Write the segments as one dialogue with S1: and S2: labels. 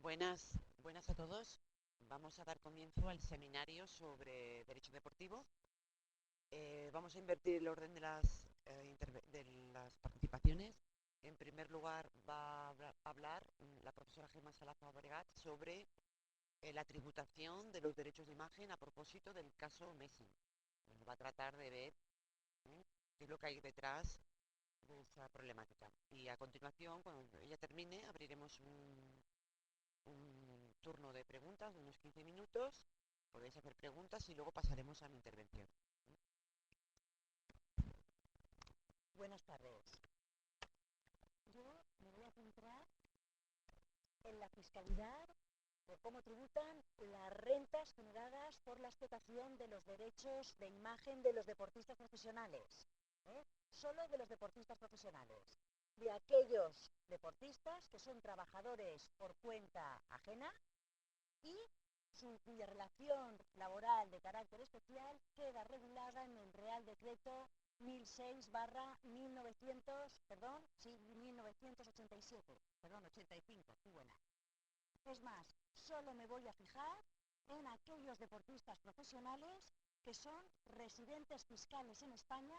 S1: Buenas a todos. Vamos a dar comienzo al seminario sobre derecho deportivo. Vamos a invertir el orden de las participaciones. En primer lugar, va a hablar la profesora Gemma Salazar Obregat sobre la tributación de los derechos de imagen a propósito del caso Messi. Va a tratar de ver qué es lo que hay detrás de esa problemática. Y a continuación, cuando ella termine, abriremos un turno de preguntas de unos 15 minutos. Podéis hacer preguntas y luego pasaremos a mi intervención.
S2: Buenas tardes. Yo me voy a centrar en la fiscalidad de cómo tributan las rentas generadas por la explotación de los derechos de imagen de los deportistas profesionales. Solo de los deportistas profesionales. De aquellos deportistas que son trabajadores por cuenta ajena y cuya relación laboral de carácter especial queda regulada en el Real Decreto 85, qué buena. Es más, solo me voy a fijar en aquellos deportistas profesionales que son residentes fiscales en España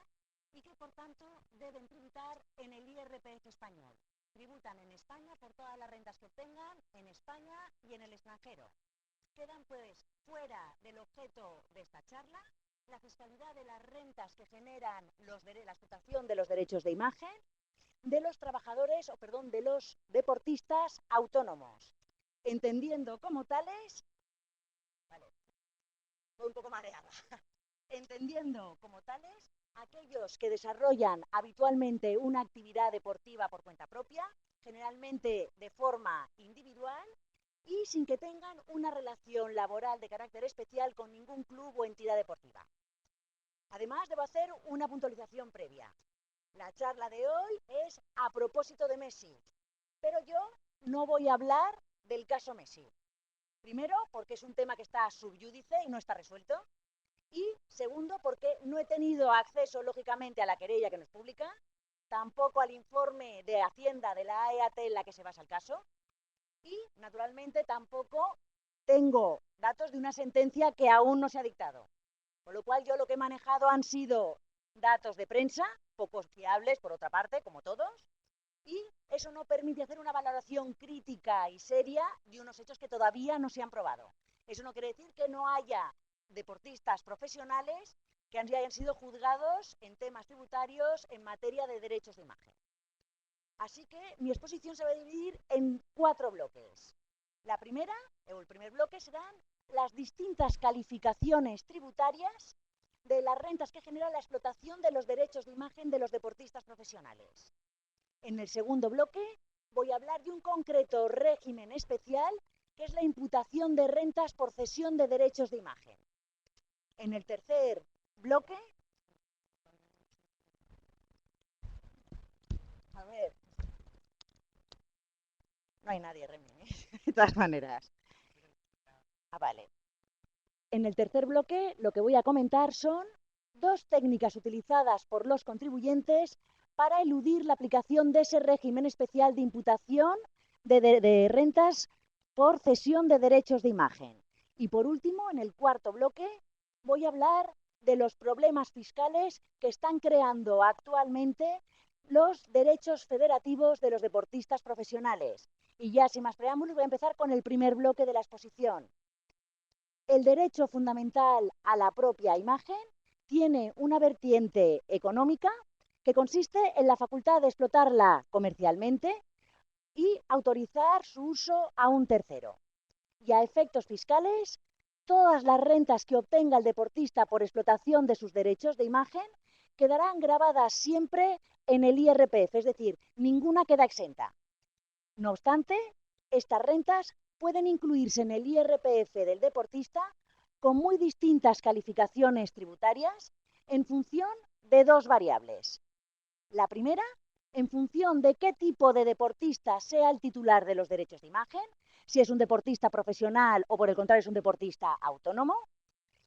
S2: y que por tanto deben tributar en el IRPF español. Tributan en España por todas las rentas que obtengan en España y en el extranjero. Quedan pues fuera del objeto de esta charla la fiscalidad de las rentas que generan la explotación de los derechos de imagen de los trabajadores, de los deportistas autónomos, entendiendo como tales, vale, voy un poco mareada, entendiendo como tales aquellos que desarrollan habitualmente una actividad deportiva por cuenta propia, generalmente de forma individual, y sin que tengan una relación laboral de carácter especial con ningún club o entidad deportiva. Además, debo hacer una puntualización previa. La charla de hoy es a propósito de Messi, pero yo no voy a hablar del caso Messi. Primero, porque es un tema que está sub iudice y no está resuelto. Y segundo, porque no he tenido acceso, lógicamente, a la querella que nos publica, tampoco al informe de Hacienda de la AEAT en la que se basa el caso, y, naturalmente, tampoco tengo datos de una sentencia que aún no se ha dictado. Con lo cual, yo lo que he manejado han sido datos de prensa, poco fiables, por otra parte, como todos, y eso no permite hacer una valoración crítica y seria de unos hechos que todavía no se han probado. Eso no quiere decir que no haya deportistas profesionales que hayan sido juzgados en temas tributarios en materia de derechos de imagen. Así que mi exposición se va a dividir en 4 bloques. La primera, o el primer bloque, serán las distintas calificaciones tributarias de las rentas que genera la explotación de los derechos de imagen de los deportistas profesionales. En el segundo bloque voy a hablar de un concreto régimen especial que es la imputación de rentas por cesión de derechos de imagen. En el tercer bloque, a ver, no hay nadie, Remy, de todas maneras. Vale. En el tercer bloque lo que voy a comentar son 2 técnicas utilizadas por los contribuyentes para eludir la aplicación de ese régimen especial de imputación de rentas por cesión de derechos de imagen. Y por último, en el cuarto bloque, voy a hablar de los problemas fiscales que están creando actualmente los derechos federativos de los deportistas profesionales. Y ya sin más preámbulos voy a empezar con el primer bloque de la exposición. El derecho fundamental a la propia imagen tiene una vertiente económica que consiste en la facultad de explotarla comercialmente y autorizar su uso a un tercero. Y a efectos fiscales, todas las rentas que obtenga el deportista por explotación de sus derechos de imagen quedarán grabadas siempre en el IRPF, es decir, ninguna queda exenta. No obstante, estas rentas pueden incluirse en el IRPF del deportista con muy distintas calificaciones tributarias en función de 2 variables. La primera, en función de qué tipo de deportista sea el titular de los derechos de imagen, si es un deportista profesional o por el contrario es un deportista autónomo.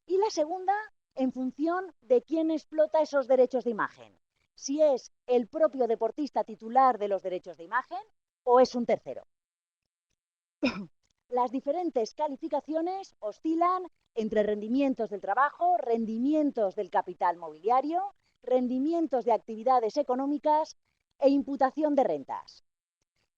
S2: Y la segunda, en función de quién explota esos derechos de imagen, si es el propio deportista titular de los derechos de imagen o es un tercero. Las diferentes calificaciones oscilan entre rendimientos del trabajo, rendimientos del capital mobiliario, rendimientos de actividades económicas e imputación de rentas.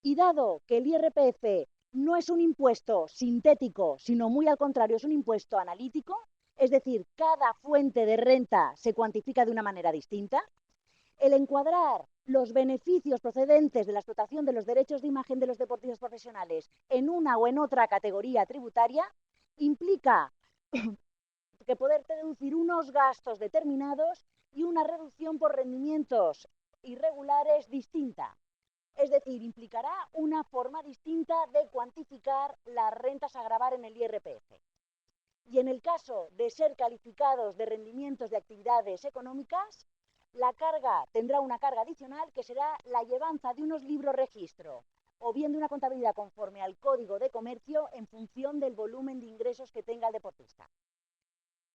S2: Y dado que el IRPF no es un impuesto sintético, sino muy al contrario, es un impuesto analítico, es decir, cada fuente de renta se cuantifica de una manera distinta, el encuadrar los beneficios procedentes de la explotación de los derechos de imagen de los deportistas profesionales en una o en otra categoría tributaria implica que poder deducir unos gastos determinados y una reducción por rendimientos irregulares distinta. Es decir, implicará una forma distinta de cuantificar las rentas a gravar en el IRPF. Y en el caso de ser calificados de rendimientos de actividades económicas, la carga tendrá una carga adicional que será la llevanza de unos libros registro o bien de una contabilidad conforme al Código de Comercio en función del volumen de ingresos que tenga el deportista.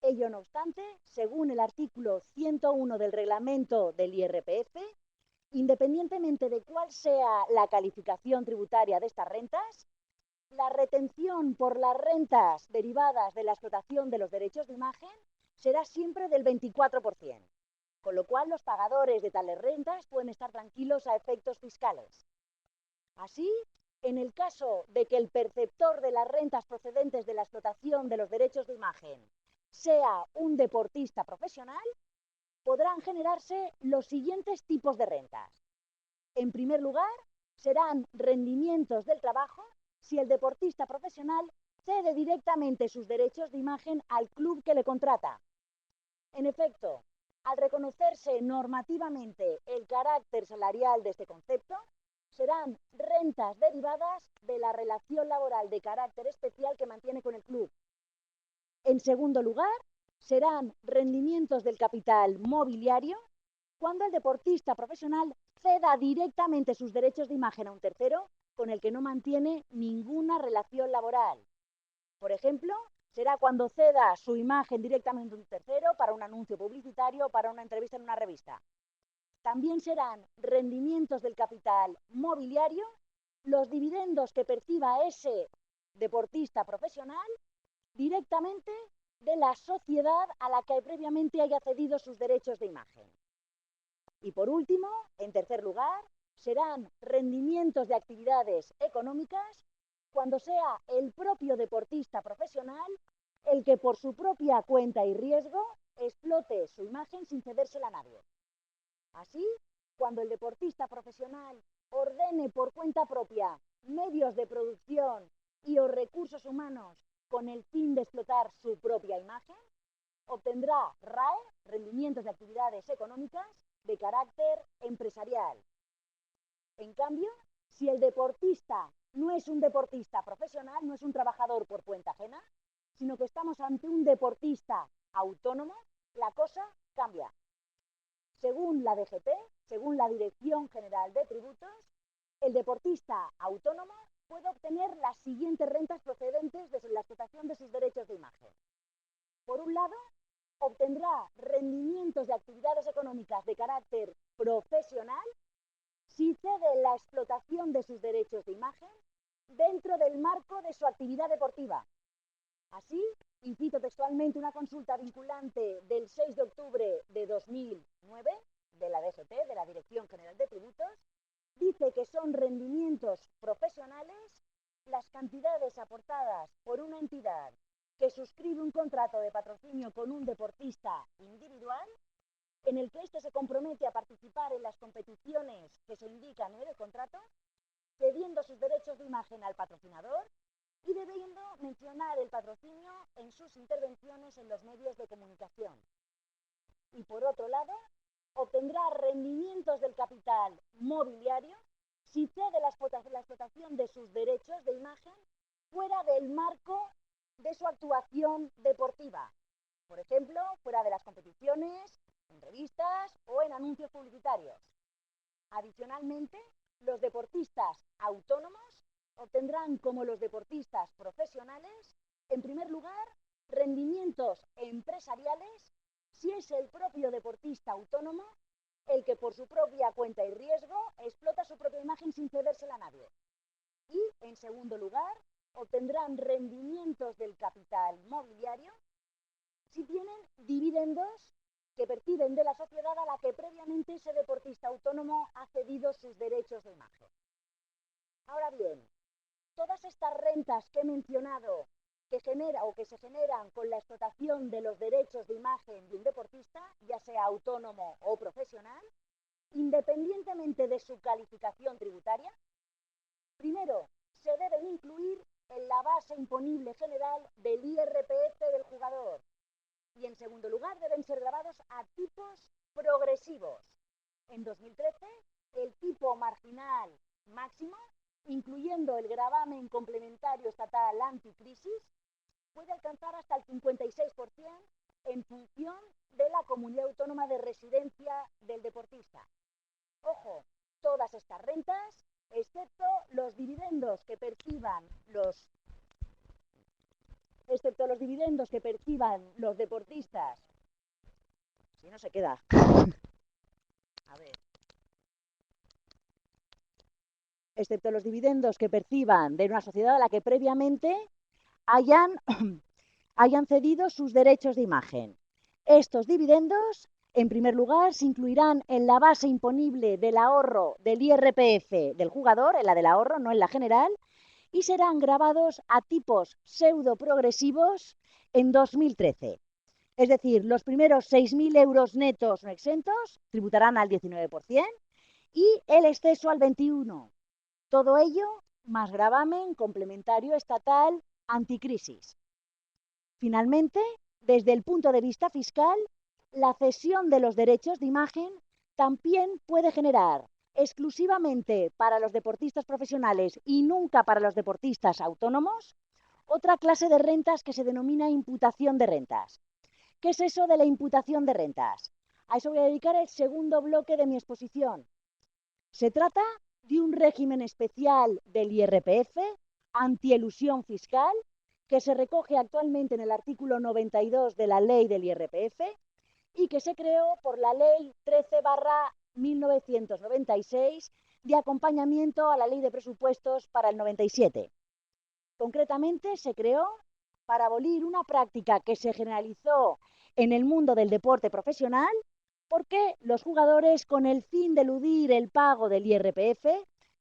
S2: Ello no obstante, según el artículo 101 del reglamento del IRPF, independientemente de cuál sea la calificación tributaria de estas rentas, la retención por las rentas derivadas de la explotación de los derechos de imagen será siempre del 24%, con lo cual los pagadores de tales rentas pueden estar tranquilos a efectos fiscales. Así, en el caso de que el perceptor de las rentas procedentes de la explotación de los derechos de imagen sea un deportista profesional, podrán generarse los siguientes tipos de rentas. En primer lugar, serán rendimientos del trabajo si el deportista profesional cede directamente sus derechos de imagen al club que le contrata. En efecto, al reconocerse normativamente el carácter salarial de este concepto, serán rentas derivadas de la relación laboral de carácter especial que mantiene con el club. En segundo lugar, serán rendimientos del capital mobiliario cuando el deportista profesional ceda directamente sus derechos de imagen a un tercero con el que no mantiene ninguna relación laboral. Por ejemplo, será cuando ceda su imagen directamente a un tercero para un anuncio publicitario o para una entrevista en una revista. También serán rendimientos del capital mobiliario los dividendos que perciba ese deportista profesional directamente de la sociedad a la que previamente haya cedido sus derechos de imagen. Y por último, en tercer lugar, serán rendimientos de actividades económicas cuando sea el propio deportista profesional el que por su propia cuenta y riesgo explote su imagen sin cedérsela a nadie. Así, cuando el deportista profesional ordene por cuenta propia medios de producción y o recursos humanos con el fin de explotar su propia imagen, obtendrá RAE, rendimientos de actividades económicas, de carácter empresarial. En cambio, si el deportista no es un deportista profesional, no es un trabajador por cuenta ajena, sino que estamos ante un deportista autónomo, la cosa cambia. Según la DGT, según la Dirección General de Tributos, el deportista autónomo puede obtener las siguientes rentas procedentes de la explotación de sus derechos de imagen. Por un lado, obtendrá rendimientos de actividades económicas de carácter profesional si cede la explotación de sus derechos de imagen dentro del marco de su actividad deportiva. Así, y cito textualmente una consulta vinculante del 6 de octubre de 2009 de la DGT, de la Dirección General de Tributos, dice que son rendimientos profesionales las cantidades aportadas por una entidad que suscribe un contrato de patrocinio con un deportista individual en el que éste se compromete a participar en las competiciones que se indican en el contrato, cediendo sus derechos de imagen al patrocinador y debiendo mencionar el patrocinio en sus intervenciones en los medios de comunicación. Y por otro lado, obtendrá rendimientos del capital mobiliario si cede la explotación de sus derechos de imagen fuera del marco de su actuación deportiva. Por ejemplo, fuera de las competiciones, en revistas o en anuncios publicitarios. Adicionalmente, los deportistas autónomos obtendrán, como los deportistas profesionales, en primer lugar, rendimientos empresariales si es el propio deportista autónomo el que por su propia cuenta y riesgo explota su propia imagen sin cedérsela a nadie. Y, en segundo lugar, obtendrán rendimientos del capital mobiliario si tienen dividendos que perciben de la sociedad a la que previamente ese deportista autónomo ha cedido sus derechos de imagen. Ahora bien, todas estas rentas que he mencionado que se generan con la explotación de los derechos de imagen de un deportista, ya sea autónomo o profesional, independientemente de su calificación tributaria, primero se deben incluir en la base imponible general del IRPF del jugador y en segundo lugar deben ser grabados a tipos progresivos. En 2013, el tipo marginal máximo, incluyendo el gravamen complementario estatal anticrisis, puede alcanzar hasta el 56% en función de la comunidad autónoma de residencia del deportista. Ojo, todas estas rentas, excepto los dividendos que perciban los deportistas. Si no se queda. A ver. Excepto los dividendos que perciban de una sociedad a la que previamente hayan cedido sus derechos de imagen. Estos dividendos, en primer lugar, se incluirán en la base imponible del ahorro del IRPF del jugador, en la del ahorro, no en la general, y serán grabados a tipos pseudo progresivos en 2013. Es decir, los primeros 6.000 euros netos no exentos tributarán al 19% y el exceso al 21%. Todo ello más gravamen complementario estatal anticrisis. Finalmente, desde el punto de vista fiscal, la cesión de los derechos de imagen también puede generar exclusivamente para los deportistas profesionales y nunca para los deportistas autónomos otra clase de rentas que se denomina imputación de rentas. ¿Qué es eso de la imputación de rentas? A eso voy a dedicar el segundo bloque de mi exposición. Se trata de un régimen especial del IRPF, antielusión fiscal, que se recoge actualmente en el artículo 92 de la ley del IRPF y que se creó por la ley 13/1996 de acompañamiento a la ley de presupuestos para el 97. Concretamente, se creó para abolir una práctica que se generalizó en el mundo del deporte profesional porque los jugadores, con el fin de eludir el pago del IRPF,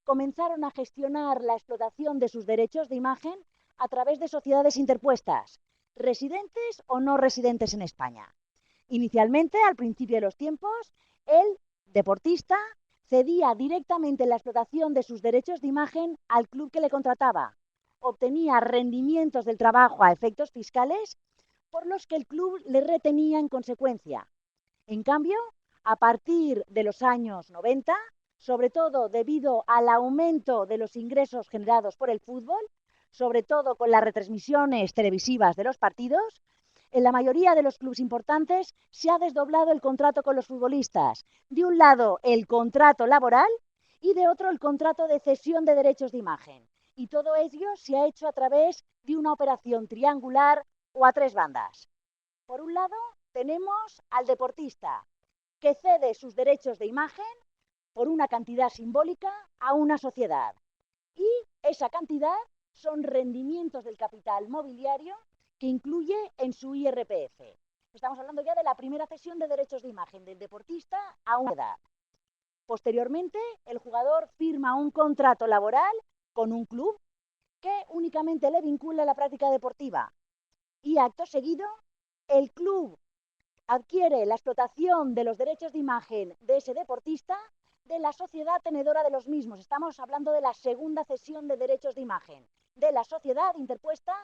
S2: comenzaron a gestionar la explotación de sus derechos de imagen a través de sociedades interpuestas, residentes o no residentes en España. Inicialmente, al principio de los tiempos, el deportista cedía directamente la explotación de sus derechos de imagen al club que le contrataba. Obtenía rendimientos del trabajo a efectos fiscales por los que el club le retenía en consecuencia. En cambio, a partir de los años 90, sobre todo debido al aumento de los ingresos generados por el fútbol, sobre todo con las retransmisiones televisivas de los partidos, en la mayoría de los clubes importantes se ha desdoblado el contrato con los futbolistas. De un lado, el contrato laboral y de otro, el contrato de cesión de derechos de imagen. Y todo ello se ha hecho a través de una operación triangular o a tres bandas. Por un lado, tenemos al deportista que cede sus derechos de imagen por una cantidad simbólica a una sociedad. Y esa cantidad son rendimientos del capital mobiliario que incluye en su IRPF. Estamos hablando ya de la primera cesión de derechos de imagen del deportista a una edad. Posteriormente, el jugador firma un contrato laboral con un club que únicamente le vincula a la práctica deportiva. Y acto seguido, el club adquiere la explotación de los derechos de imagen de ese deportista de la sociedad tenedora de los mismos. Estamos hablando de la segunda cesión de derechos de imagen de la sociedad interpuesta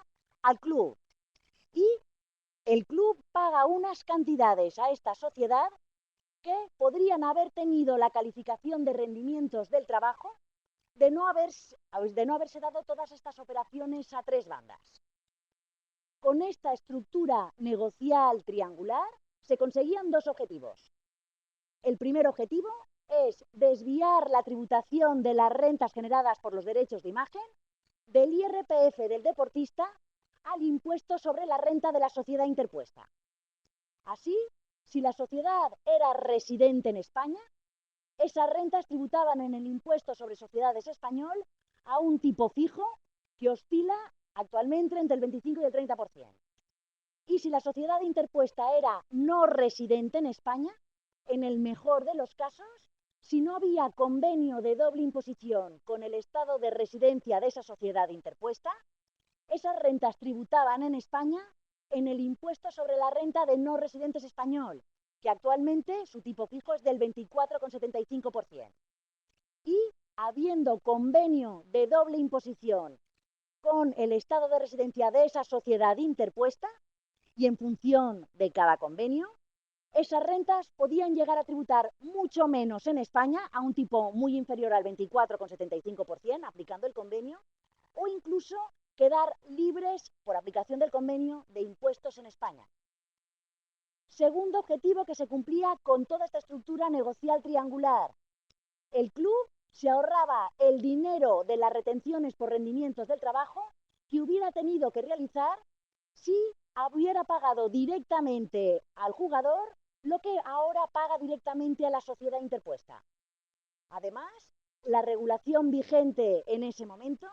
S2: al club. Y el club paga unas cantidades a esta sociedad que podrían haber tenido la calificación de rendimientos del trabajo de no haberse dado todas estas operaciones a tres bandas. Con esta estructura negocial triangular se conseguían dos objetivos. El primer objetivo es desviar la tributación de las rentas generadas por los derechos de imagen del IRPF del deportista al impuesto sobre la renta de la sociedad interpuesta. Así, si la sociedad era residente en España, esas rentas tributaban en el impuesto sobre sociedades español a un tipo fijo que oscila actualmente entre el 25 y el 30%. Y si la sociedad interpuesta era no residente en España, en el mejor de los casos, si no había convenio de doble imposición con el estado de residencia de esa sociedad interpuesta, esas rentas tributaban en España en el impuesto sobre la renta de no residentes español, que actualmente su tipo fijo es del 24,75%. Y habiendo convenio de doble imposición con el estado de residencia de esa sociedad interpuesta, y en función de cada convenio, esas rentas podían llegar a tributar mucho menos en España, a un tipo muy inferior al 24,75%, aplicando el convenio, o incluso quedar libres, por aplicación del convenio, de impuestos en España. Segundo objetivo que se cumplía con toda esta estructura negocial triangular. El club se ahorraba el dinero de las retenciones por rendimientos del trabajo que hubiera tenido que realizar si hubiera pagado directamente al jugador lo que ahora paga directamente a la sociedad interpuesta. Además, la regulación vigente en ese momento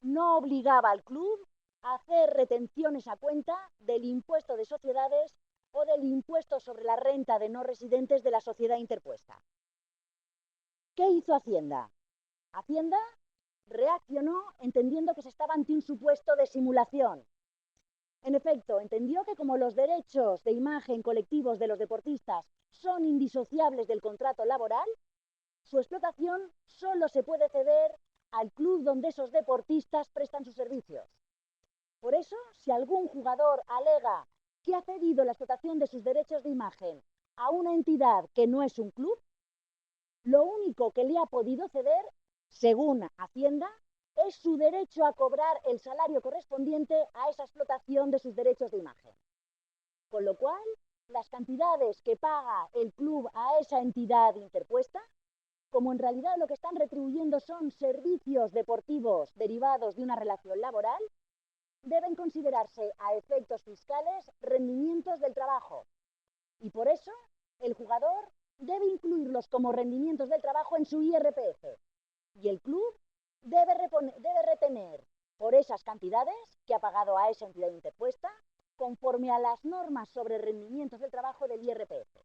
S2: no obligaba al club a hacer retenciones a cuenta del impuesto de sociedades o del impuesto sobre la renta de no residentes de la sociedad interpuesta. ¿Qué hizo Hacienda? Hacienda reaccionó entendiendo que se estaba ante un supuesto de simulación. En efecto, entendió que como los derechos de imagen colectivos de los deportistas son indisociables del contrato laboral, su explotación solo se puede ceder al club donde esos deportistas prestan sus servicios. Por eso, si algún jugador alega que ha cedido la explotación de sus derechos de imagen a una entidad que no es un club, lo único que le ha podido ceder, según Hacienda, es su derecho a cobrar el salario correspondiente a esa explotación de sus derechos de imagen. Con lo cual, las cantidades que paga el club a esa entidad interpuesta, como en realidad lo que están retribuyendo son servicios deportivos derivados de una relación laboral, deben considerarse a efectos fiscales rendimientos del trabajo. Y por eso, el jugador debe incluirlos como rendimientos del trabajo en su IRPF. Y el club debe retener por esas cantidades que ha pagado a esa entidad interpuesta conforme a las normas sobre rendimientos del trabajo del IRPF.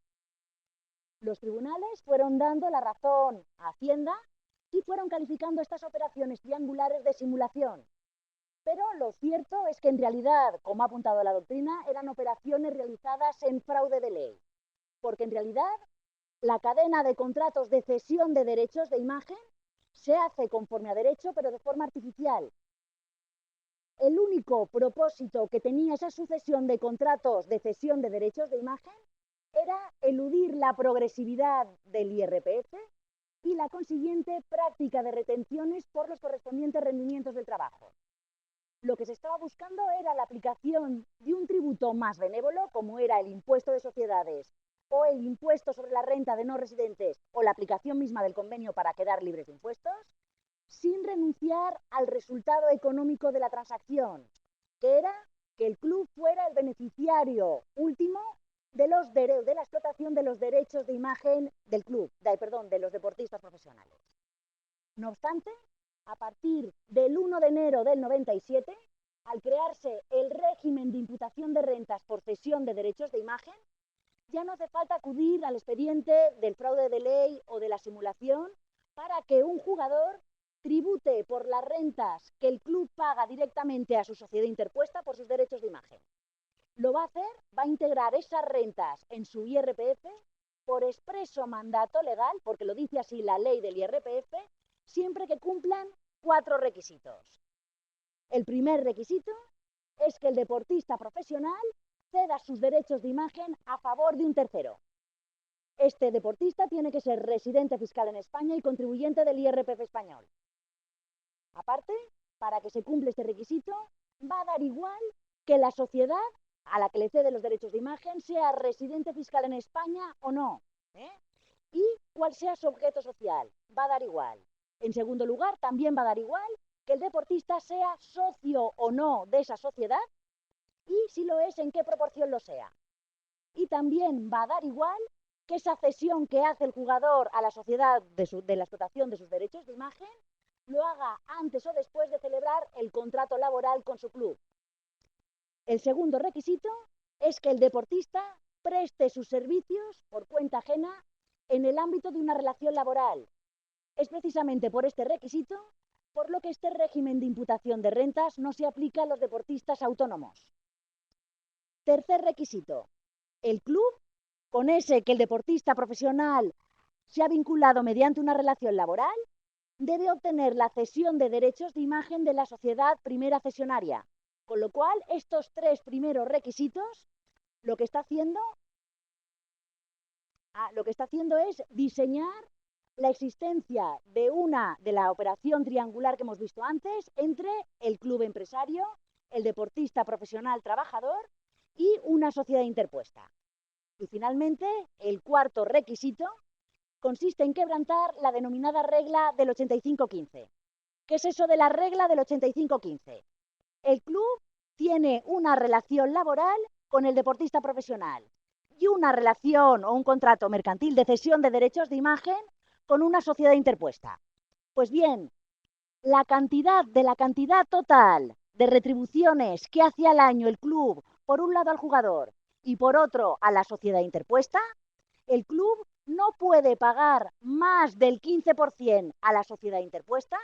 S2: Los tribunales fueron dando la razón a Hacienda y fueron calificando estas operaciones triangulares de simulación. Pero lo cierto es que en realidad, como ha apuntado la doctrina, eran operaciones realizadas en fraude de ley. Porque en realidad la cadena de contratos de cesión de derechos de imagen se hace conforme a derecho, pero de forma artificial. El único propósito que tenía esa sucesión de contratos de cesión de derechos de imagen era eludir la progresividad del IRPF y la consiguiente práctica de retenciones por los correspondientes rendimientos del trabajo. Lo que se estaba buscando era la aplicación de un tributo más benévolo, como era el impuesto de sociedades o el impuesto sobre la renta de no residentes o la aplicación misma del convenio para quedar libres de impuestos, sin renunciar al resultado económico de la transacción, que era que el club fuera el beneficiario último de la explotación de los derechos de imagen del club, de los deportistas profesionales. No obstante, a partir del 1 de enero del 97, al crearse el régimen de imputación de rentas por cesión de derechos de imagen, ya no hace falta acudir al expediente del fraude de ley o de la simulación para que un jugador tribute por las rentas que el club paga directamente a su sociedad interpuesta por sus derechos de imagen. Lo va a hacer, va a integrar esas rentas en su IRPF por expreso mandato legal, porque lo dice así la ley del IRPF, siempre que cumplan 4 requisitos. El primer requisito es que el deportista profesional ceda sus derechos de imagen a favor de un tercero. Este deportista tiene que ser residente fiscal en España y contribuyente del IRPF español. Aparte, para que se cumpla este requisito, va a dar igual que la sociedad a la que le cede los derechos de imagen sea residente fiscal en España o no, y cuál sea su objeto social, va a dar igual. En segundo lugar, también va a dar igual que el deportista sea socio o no de esa sociedad y si lo es, en qué proporción lo sea. Y también va a dar igual que esa cesión que hace el jugador a la sociedad de la explotación de sus derechos de imagen lo haga antes o después de celebrar el contrato laboral con su club. El segundo requisito es que el deportista preste sus servicios por cuenta ajena en el ámbito de una relación laboral. Es precisamente por este requisito por lo que este régimen de imputación de rentas no se aplica a los deportistas autónomos. Tercer requisito, el club, con ese que el deportista profesional se ha vinculado mediante una relación laboral, debe obtener la cesión de derechos de imagen de la sociedad primera cesionaria. Con lo cual, estos tres primeros requisitos, lo que está haciendo es diseñar la existencia de la operación triangular que hemos visto antes entre el club empresario, el deportista profesional trabajador y una sociedad interpuesta. Y finalmente, el cuarto requisito consiste en quebrantar la denominada regla del 85-15. ¿Qué es eso de la regla del 85-15? El club tiene una relación laboral con el deportista profesional y una relación o un contrato mercantil de cesión de derechos de imagen con una sociedad interpuesta. Pues bien, la cantidad total de retribuciones que hace al año el club, por un lado al jugador y por otro a la sociedad interpuesta, el club no puede pagar más del 15% a la sociedad interpuesta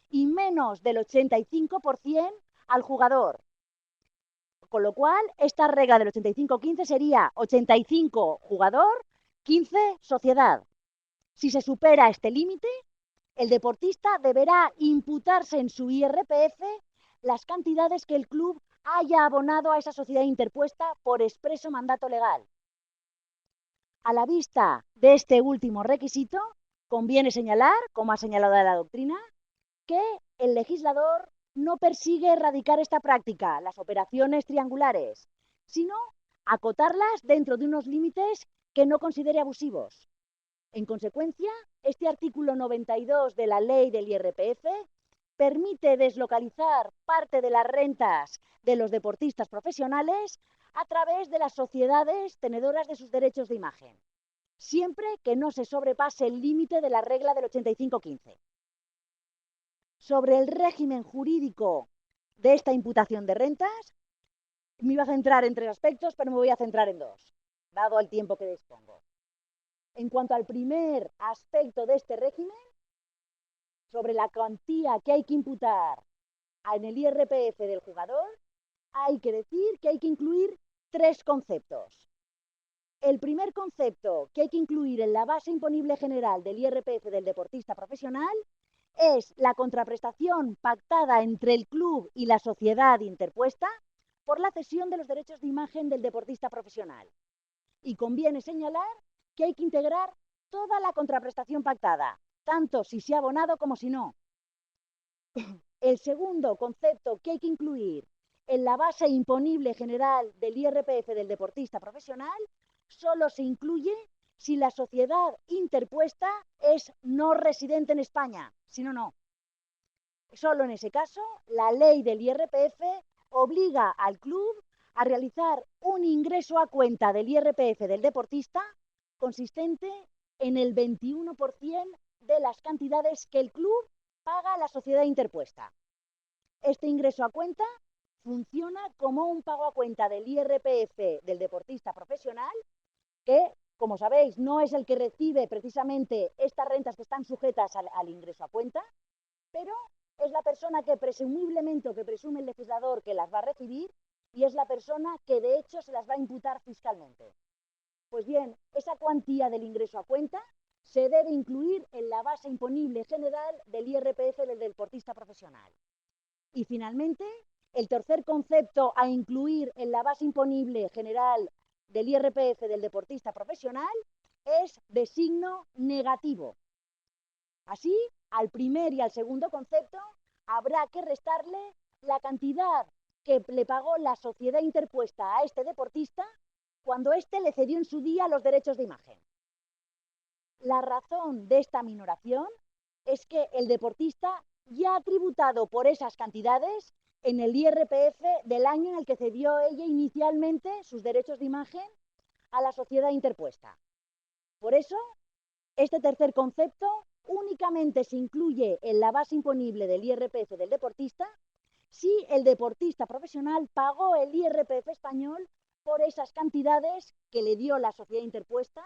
S2: y menos del 85% al jugador. Con lo cual, esta regla del 85-15 sería 85 jugador, 15 sociedad. Si se supera este límite, el deportista deberá imputarse en su IRPF las cantidades que el club haya abonado a esa sociedad interpuesta por expreso mandato legal. A la vista de este último requisito, conviene señalar, como ha señalado la doctrina, que el legislador no persigue erradicar esta práctica, las operaciones triangulares, sino acotarlas dentro de unos límites que no considere abusivos. En consecuencia, este artículo 92 de la ley del IRPF permite deslocalizar parte de las rentas de los deportistas profesionales a través de las sociedades tenedoras de sus derechos de imagen, siempre que no se sobrepase el límite de la regla del 85-15. Sobre el régimen jurídico de esta imputación de rentas, me iba a centrar en tres aspectos, pero me voy a centrar en dos, dado el tiempo que dispongo. En cuanto al primer aspecto de este régimen, sobre la cuantía que hay que imputar en el IRPF del jugador, hay que decir que hay que incluir tres conceptos. El primer concepto que hay que incluir en la base imponible general del IRPF del deportista profesional es la contraprestación pactada entre el club y la sociedad interpuesta por la cesión de los derechos de imagen del deportista profesional. Y conviene señalar que hay que integrar toda la contraprestación pactada, tanto si se ha abonado como si no. El segundo concepto que hay que incluir en la base imponible general del IRPF del deportista profesional solo se incluye si la sociedad interpuesta es no residente en España, si no, no. Solo en ese caso, la ley del IRPF obliga al club a realizar un ingreso a cuenta del IRPF del deportista consistente en el 21% de las cantidades que el club paga a la sociedad interpuesta. Este ingreso a cuenta funciona como un pago a cuenta del IRPF del deportista profesional que, como sabéis, no es el que recibe precisamente estas rentas que están sujetas al ingreso a cuenta, pero es la persona que presumiblemente o que presume el legislador que las va a recibir y es la persona que de hecho se las va a imputar fiscalmente. Pues bien, esa cuantía del ingreso a cuenta se debe incluir en la base imponible general del IRPF del deportista profesional. Y finalmente, el tercer concepto a incluir en la base imponible general del IRPF del deportista profesional es de signo negativo. Así, al primer y al segundo concepto habrá que restarle la cantidad que le pagó la sociedad interpuesta a este deportista cuando éste le cedió en su día los derechos de imagen. La razón de esta minoración es que el deportista ya ha tributado por esas cantidades en el IRPF del año en el que cedió ella inicialmente sus derechos de imagen a la sociedad interpuesta. Por eso, este tercer concepto únicamente se incluye en la base imponible del IRPF del deportista si el deportista profesional pagó el IRPF español por esas cantidades que le dio la sociedad interpuesta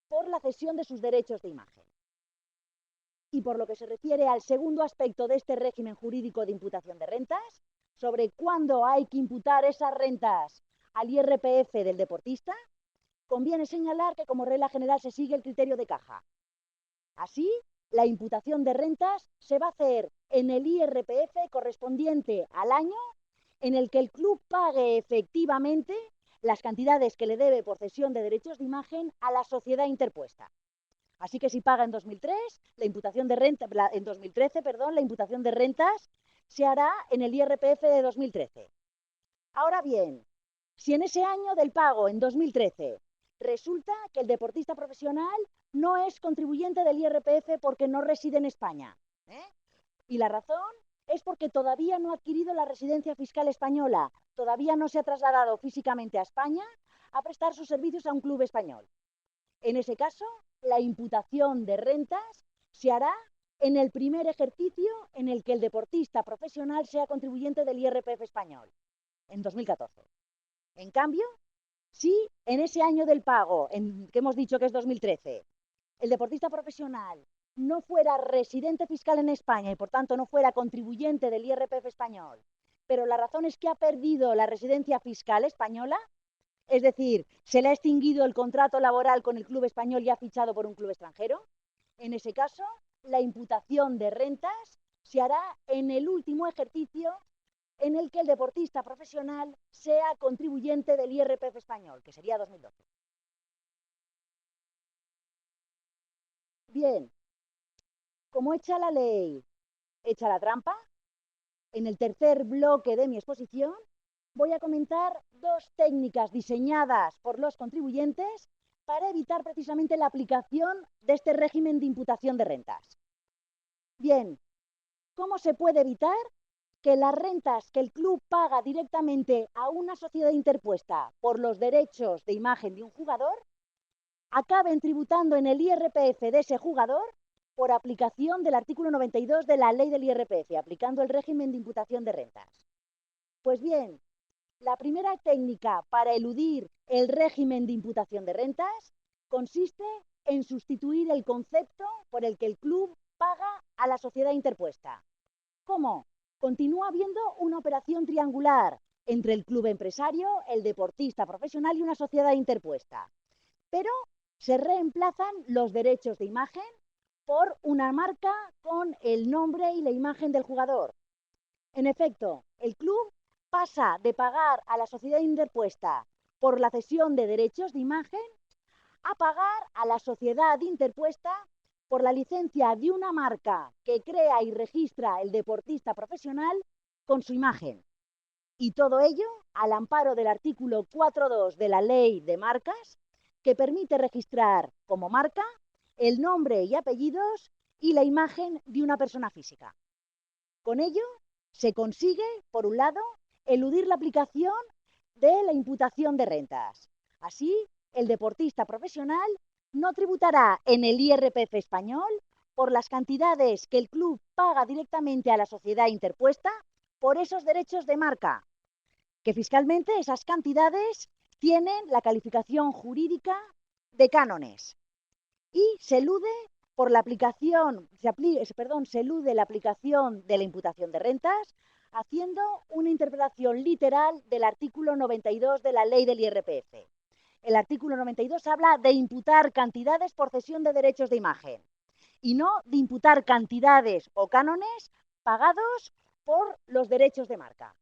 S2: por la cesión de sus derechos de imagen. Y por lo que se refiere al segundo aspecto de este régimen jurídico de imputación de rentas, sobre cuándo hay que imputar esas rentas al IRPF del deportista, conviene señalar que como regla general se sigue el criterio de caja. Así, la imputación de rentas se va a hacer en el IRPF correspondiente al año en el que el club pague efectivamente las cantidades que le debe por cesión de derechos de imagen a la sociedad interpuesta. Así que si paga en 2003, la imputación de renta, en 2013, perdón, la imputación de rentas se hará en el IRPF de 2013. Ahora bien, si en ese año del pago, en 2013, resulta que el deportista profesional no es contribuyente del IRPF porque no reside en España, y la razón es porque todavía no ha adquirido la residencia fiscal española, todavía no se ha trasladado físicamente a España a prestar sus servicios a un club español. En ese caso, la imputación de rentas se hará en el primer ejercicio en el que el deportista profesional sea contribuyente del IRPF español, en 2014. En cambio, si en ese año del pago, que hemos dicho que es 2013, el deportista profesional no fuera residente fiscal en España y por tanto no fuera contribuyente del IRPF español, pero la razón es que ha perdido la residencia fiscal española, es decir, se le ha extinguido el contrato laboral con el club español y ha fichado por un club extranjero, en ese caso, la imputación de rentas se hará en el último ejercicio en el que el deportista profesional sea contribuyente del IRPF español, que sería 2012. Bien, como echa la ley, echa la trampa, en el tercer bloque de mi exposición voy a comentar dos técnicas diseñadas por los contribuyentes para evitar precisamente la aplicación de este régimen de imputación de rentas. Bien, ¿cómo se puede evitar que las rentas que el club paga directamente a una sociedad interpuesta por los derechos de imagen de un jugador acaben tributando en el IRPF de ese jugador por aplicación del artículo 92 de la ley del IRPF, aplicando el régimen de imputación de rentas? Pues bien, la primera técnica para eludir el régimen de imputación de rentas consiste en sustituir el concepto por el que el club paga a la sociedad interpuesta. ¿Cómo? Continúa habiendo una operación triangular entre el club empresario, el deportista profesional y una sociedad interpuesta. Pero se reemplazan los derechos de imagen por una marca con el nombre y la imagen del jugador. En efecto, el club pasa de pagar a la sociedad interpuesta por la cesión de derechos de imagen a pagar a la sociedad interpuesta por la licencia de una marca que crea y registra el deportista profesional con su imagen. Y todo ello al amparo del artículo 4.2 de la Ley de Marcas, que permite registrar como marca el nombre y apellidos y la imagen de una persona física. Con ello se consigue, por un lado, eludir la aplicación de la imputación de rentas. Así, el deportista profesional no tributará en el IRPF español por las cantidades que el club paga directamente a la sociedad interpuesta por esos derechos de marca, que fiscalmente esas cantidades tienen la calificación jurídica de cánones. Y se elude por la aplicación, se elude la aplicación de la imputación de rentas haciendo una interpretación literal del artículo 92 de la ley del IRPF. El artículo 92 habla de imputar cantidades por cesión de derechos de imagen y no de imputar cantidades o cánones pagados por los derechos de marca.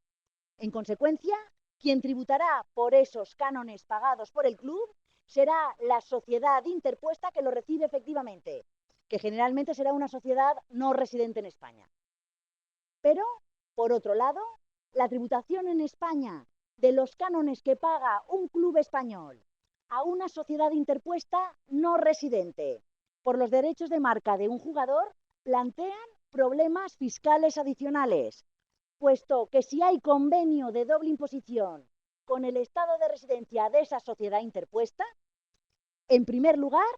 S2: En consecuencia, quien tributará por esos cánones pagados por el club será la sociedad interpuesta que lo recibe efectivamente, que generalmente será una sociedad no residente en España. Pero, por otro lado, la tributación en España de los cánones que paga un club español a una sociedad interpuesta no residente por los derechos de marca de un jugador plantean problemas fiscales adicionales, puesto que si hay convenio de doble imposición con el estado de residencia de esa sociedad interpuesta, en primer lugar,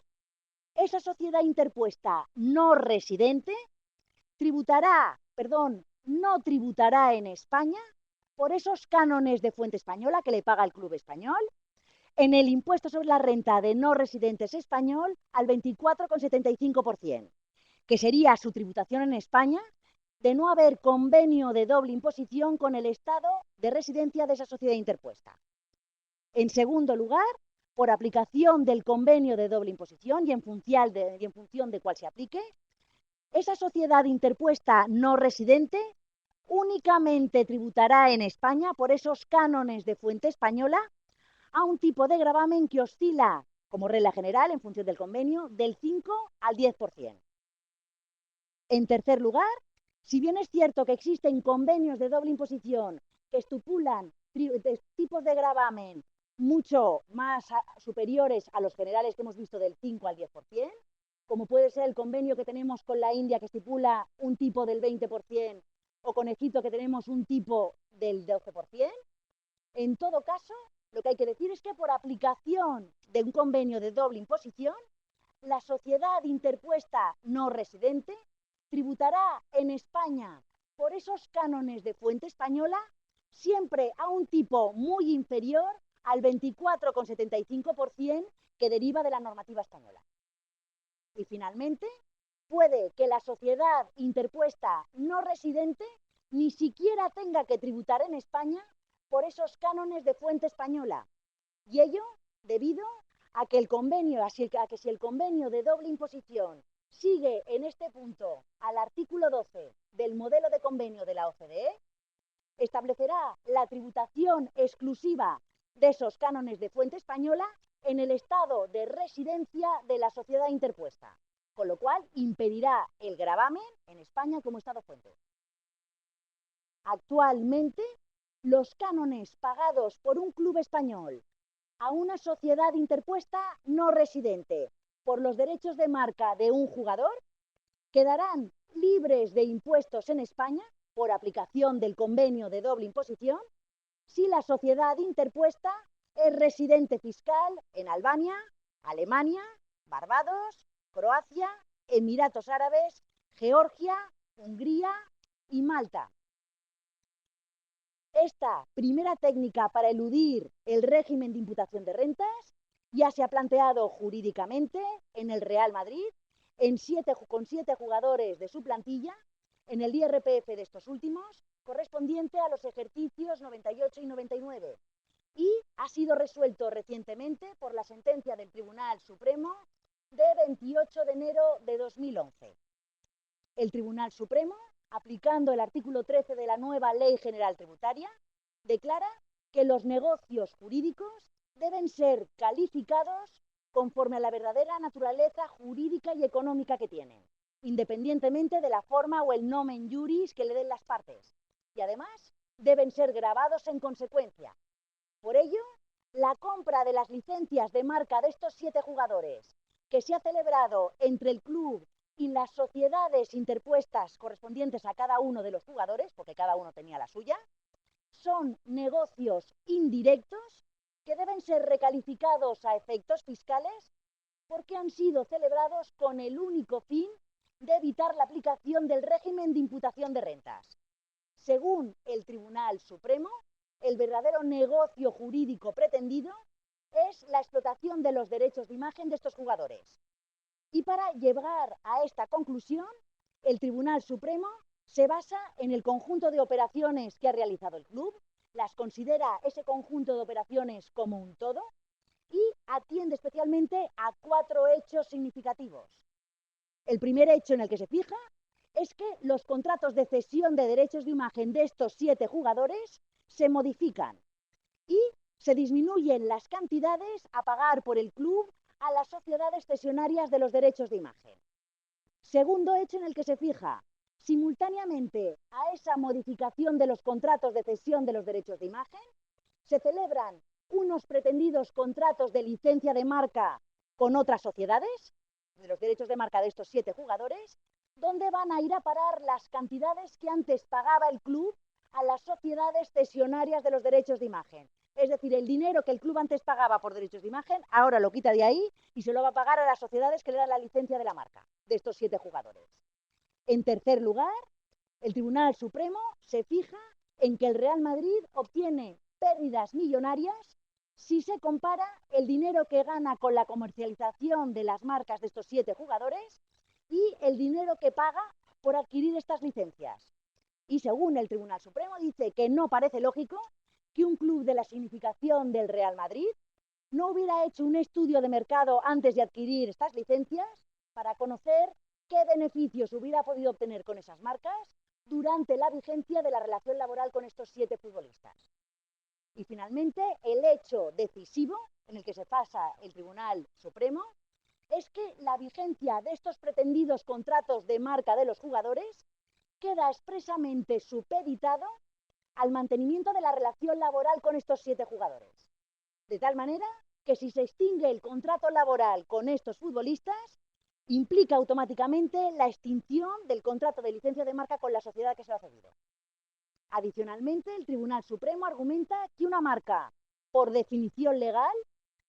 S2: esa sociedad interpuesta no residente no tributará en España por esos cánones de fuente española que le paga el Club Español en el impuesto sobre la renta de no residentes español al 24,75%, que sería su tributación en España de no haber convenio de doble imposición con el Estado de residencia de esa sociedad interpuesta. En segundo lugar, por aplicación del convenio de doble imposición y en función de cuál se aplique, esa sociedad interpuesta no residente únicamente tributará en España por esos cánones de fuente española a un tipo de gravamen que oscila, como regla general, en función del convenio, del 5 al 10%. En tercer lugar, si bien es cierto que existen convenios de doble imposición que estipulan tipos de gravamen mucho más superiores a los generales que hemos visto del 5 al 10%, como puede ser el convenio que tenemos con la India que estipula un tipo del 20% o con Egipto que tenemos un tipo del 12%, en todo caso, lo que hay que decir es que por aplicación de un convenio de doble imposición, la sociedad interpuesta no residente tributará en España por esos cánones de fuente española siempre a un tipo muy inferior al 24,75% que deriva de la normativa española. Y finalmente, puede que la sociedad interpuesta no residente ni siquiera tenga que tributar en España por esos cánones de fuente española. Y ello debido a que si el convenio de doble imposición sigue en este punto al artículo 12 del modelo de convenio de la OCDE, establecerá la tributación exclusiva de esos cánones de fuente española en el estado de residencia de la sociedad interpuesta, con lo cual impedirá el gravamen en España como estado fuente. Actualmente, los cánones pagados por un club español a una sociedad interpuesta no residente por los derechos de marca de un jugador quedarán libres de impuestos en España por aplicación del convenio de doble imposición si la sociedad interpuesta es residente fiscal en Albania, Alemania, Barbados, Croacia, Emiratos Árabes, Georgia, Hungría y Malta. Esta primera técnica para eludir el régimen de imputación de rentas ya se ha planteado jurídicamente en el Real Madrid con 7 jugadores de su plantilla en el IRPF de estos últimos, correspondiente a los ejercicios 98 y 99, y ha sido resuelto recientemente por la sentencia del Tribunal Supremo de 28 de enero de 2011. El Tribunal Supremo, aplicando el artículo 13 de la nueva Ley General Tributaria, declara que los negocios jurídicos deben ser calificados conforme a la verdadera naturaleza jurídica y económica que tienen, independientemente de la forma o el nomen juris que le den las partes, y además deben ser gravados en consecuencia. Por ello, la compra de las licencias de marca de estos 7 jugadores, que se ha celebrado entre el club y las sociedades interpuestas correspondientes a cada uno de los jugadores, porque cada uno tenía la suya, son negocios indirectos que deben ser recalificados a efectos fiscales porque han sido celebrados con el único fin de evitar la aplicación del régimen de imputación de rentas. Según el Tribunal Supremo, el verdadero negocio jurídico pretendido es la explotación de los derechos de imagen de estos jugadores. Y para llegar a esta conclusión, el Tribunal Supremo se basa en el conjunto de operaciones que ha realizado el club, las considera ese conjunto de operaciones como un todo y atiende especialmente a 4 hechos significativos. El primer hecho en el que se fija es que los contratos de cesión de derechos de imagen de estos 7 jugadores se modifican y se disminuyen las cantidades a pagar por el club a las sociedades cesionarias de los derechos de imagen. Segundo hecho en el que se fija, simultáneamente a esa modificación de los contratos de cesión de los derechos de imagen, se celebran unos pretendidos contratos de licencia de marca con otras sociedades, de los derechos de marca de estos 7 jugadores, donde van a ir a parar las cantidades que antes pagaba el club a las sociedades cesionarias de los derechos de imagen, Es decir, el dinero que el club antes pagaba por derechos de imagen, ahora lo quita de ahí y se lo va a pagar a las sociedades que le dan la licencia de la marca, de estos 7 jugadores. En tercer lugar, el Tribunal Supremo se fija en que el Real Madrid obtiene pérdidas millonarias si se compara el dinero que gana con la comercialización de las marcas de estos 7 jugadores y el dinero que paga por adquirir estas licencias. Y según el Tribunal Supremo dice que no parece lógico que un club de la significación del Real Madrid no hubiera hecho un estudio de mercado antes de adquirir estas licencias para conocer qué beneficios hubiera podido obtener con esas marcas durante la vigencia de la relación laboral con estos 7 futbolistas. Y finalmente, el hecho decisivo en el que se basa el Tribunal Supremo es que la vigencia de estos pretendidos contratos de marca de los jugadores queda expresamente supeditado al mantenimiento de la relación laboral con estos 7 jugadores. De tal manera que si se extingue el contrato laboral con estos futbolistas, implica automáticamente la extinción del contrato de licencia de marca con la sociedad que se lo ha cedido. Adicionalmente, el Tribunal Supremo argumenta que una marca, por definición legal,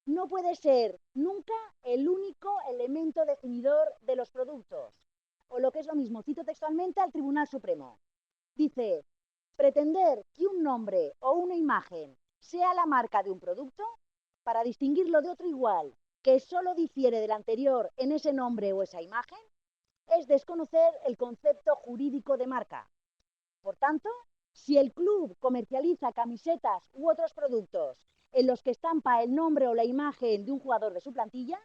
S2: no puede ser nunca el único elemento definidor de los productos. O lo que es lo mismo, cito textualmente al Tribunal Supremo. Dice, pretender que un nombre o una imagen sea la marca de un producto, para distinguirlo de otro igual, que solo difiere del anterior en ese nombre o esa imagen, es desconocer el concepto jurídico de marca. Por tanto, si el club comercializa camisetas u otros productos en los que estampa el nombre o la imagen de un jugador de su plantilla,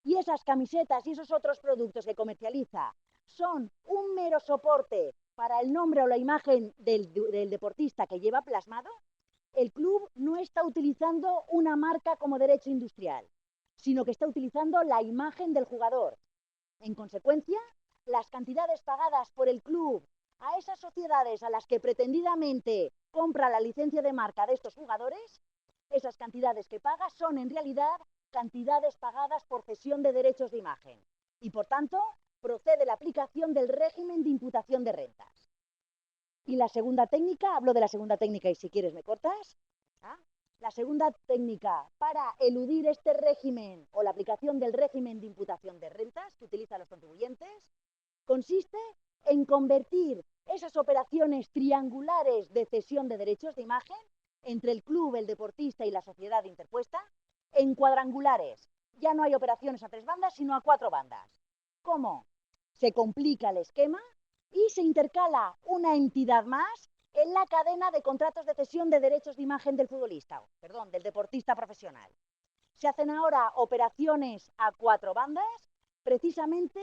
S2: y esas camisetas y esos otros productos que comercializa son un mero soporte para el nombre o la imagen del deportista que lleva plasmado, el club no está utilizando una marca como derecho industrial, sino que está utilizando la imagen del jugador. En consecuencia, las cantidades pagadas por el club a esas sociedades a las que pretendidamente compra la licencia de marca de estos jugadores, esas cantidades que paga son en realidad cantidades pagadas por cesión de derechos de imagen y, por tanto, procede la aplicación del régimen de imputación de rentas. Y la segunda técnica, hablo de la segunda técnica y si quieres me cortas. La segunda técnica para eludir este régimen o la aplicación del régimen de imputación de rentas que utilizan los contribuyentes consiste en convertir esas operaciones triangulares de cesión de derechos de imagen entre el club, el deportista y la sociedad interpuesta en cuadrangulares. Ya no hay operaciones a 3 bandas, sino a 4 bandas. ¿Cómo? Se complica el esquema y se intercala una entidad más en la cadena de contratos de cesión de derechos de imagen del del deportista profesional. Se hacen ahora operaciones a 4 bandas, precisamente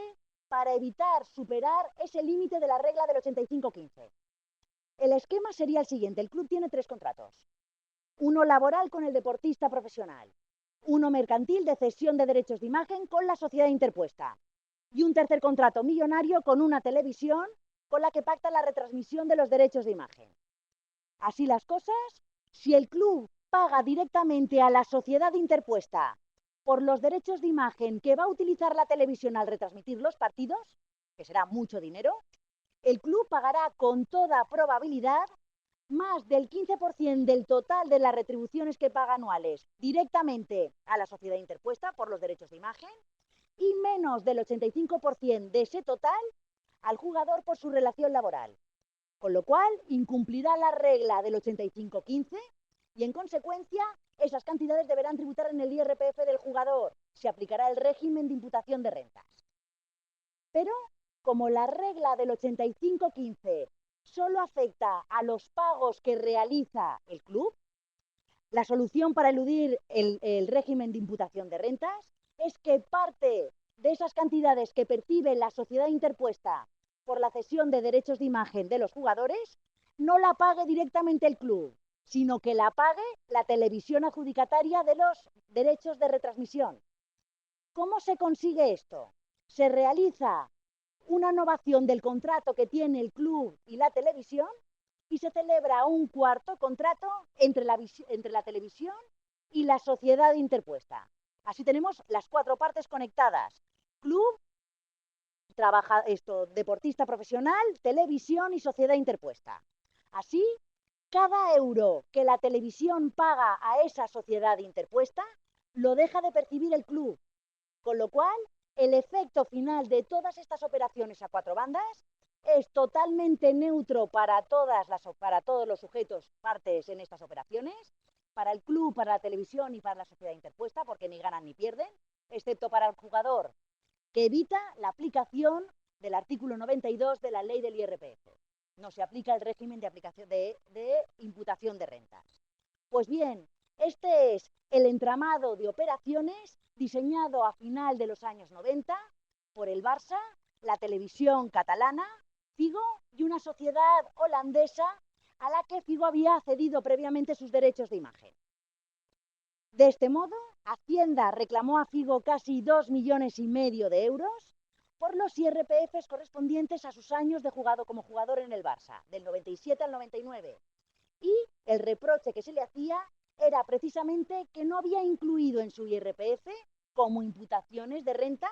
S2: para evitar superar ese límite de la regla del 85-15. El esquema sería el siguiente. El club tiene 3 contratos. Uno laboral con el deportista profesional, uno mercantil de cesión de derechos de imagen con la sociedad interpuesta y un tercer contrato millonario con una televisión con la que pacta la retransmisión de los derechos de imagen. Así las cosas, si el club paga directamente a la sociedad interpuesta por los derechos de imagen que va a utilizar la televisión al retransmitir los partidos, que será mucho dinero, el club pagará con toda probabilidad más del 15% del total de las retribuciones que paga anuales directamente a la sociedad interpuesta por los derechos de imagen y menos del 85% de ese total al jugador por su relación laboral. Con lo cual, incumplirá la regla del 85-15 y, en consecuencia, esas cantidades deberán tributar en el IRPF del jugador. Se aplicará el régimen de imputación de rentas. Pero, como la regla del 85-15 solo afecta a los pagos que realiza el club, la solución para eludir el régimen de imputación de rentas es que parte de esas cantidades que percibe la sociedad interpuesta por la cesión de derechos de imagen de los jugadores no la pague directamente el club, sino que la pague la televisión adjudicataria de los derechos de retransmisión. ¿Cómo se consigue esto? Se realiza una novación del contrato que tiene el club y la televisión y se celebra un cuarto contrato entre la televisión y la sociedad interpuesta. Así tenemos las 4 partes conectadas: club, deportista profesional, televisión y sociedad interpuesta. Así, cada euro que la televisión paga a esa sociedad interpuesta lo deja de percibir el club, con lo cual el efecto final de todas estas operaciones a cuatro bandas es totalmente neutro para todos los sujetos partes en estas operaciones, para el club, para la televisión y para la sociedad interpuesta, porque ni ganan ni pierden, excepto para el jugador, que evita la aplicación del artículo 92 de la ley del IRPF. No se aplica el régimen de aplicación de imputación de rentas. Pues bien, este es el entramado de operaciones diseñado a final de los años 90 por el Barça, la televisión catalana, Figo y una sociedad holandesa a la que Figo había cedido previamente sus derechos de imagen. De este modo, Hacienda reclamó a Figo casi 2,5 millones de euros por los IRPFs correspondientes a sus años de jugado como jugador en el Barça, del 97 al 99. Y el reproche que se le hacía era precisamente que no había incluido en su IRPF, como imputaciones de renta,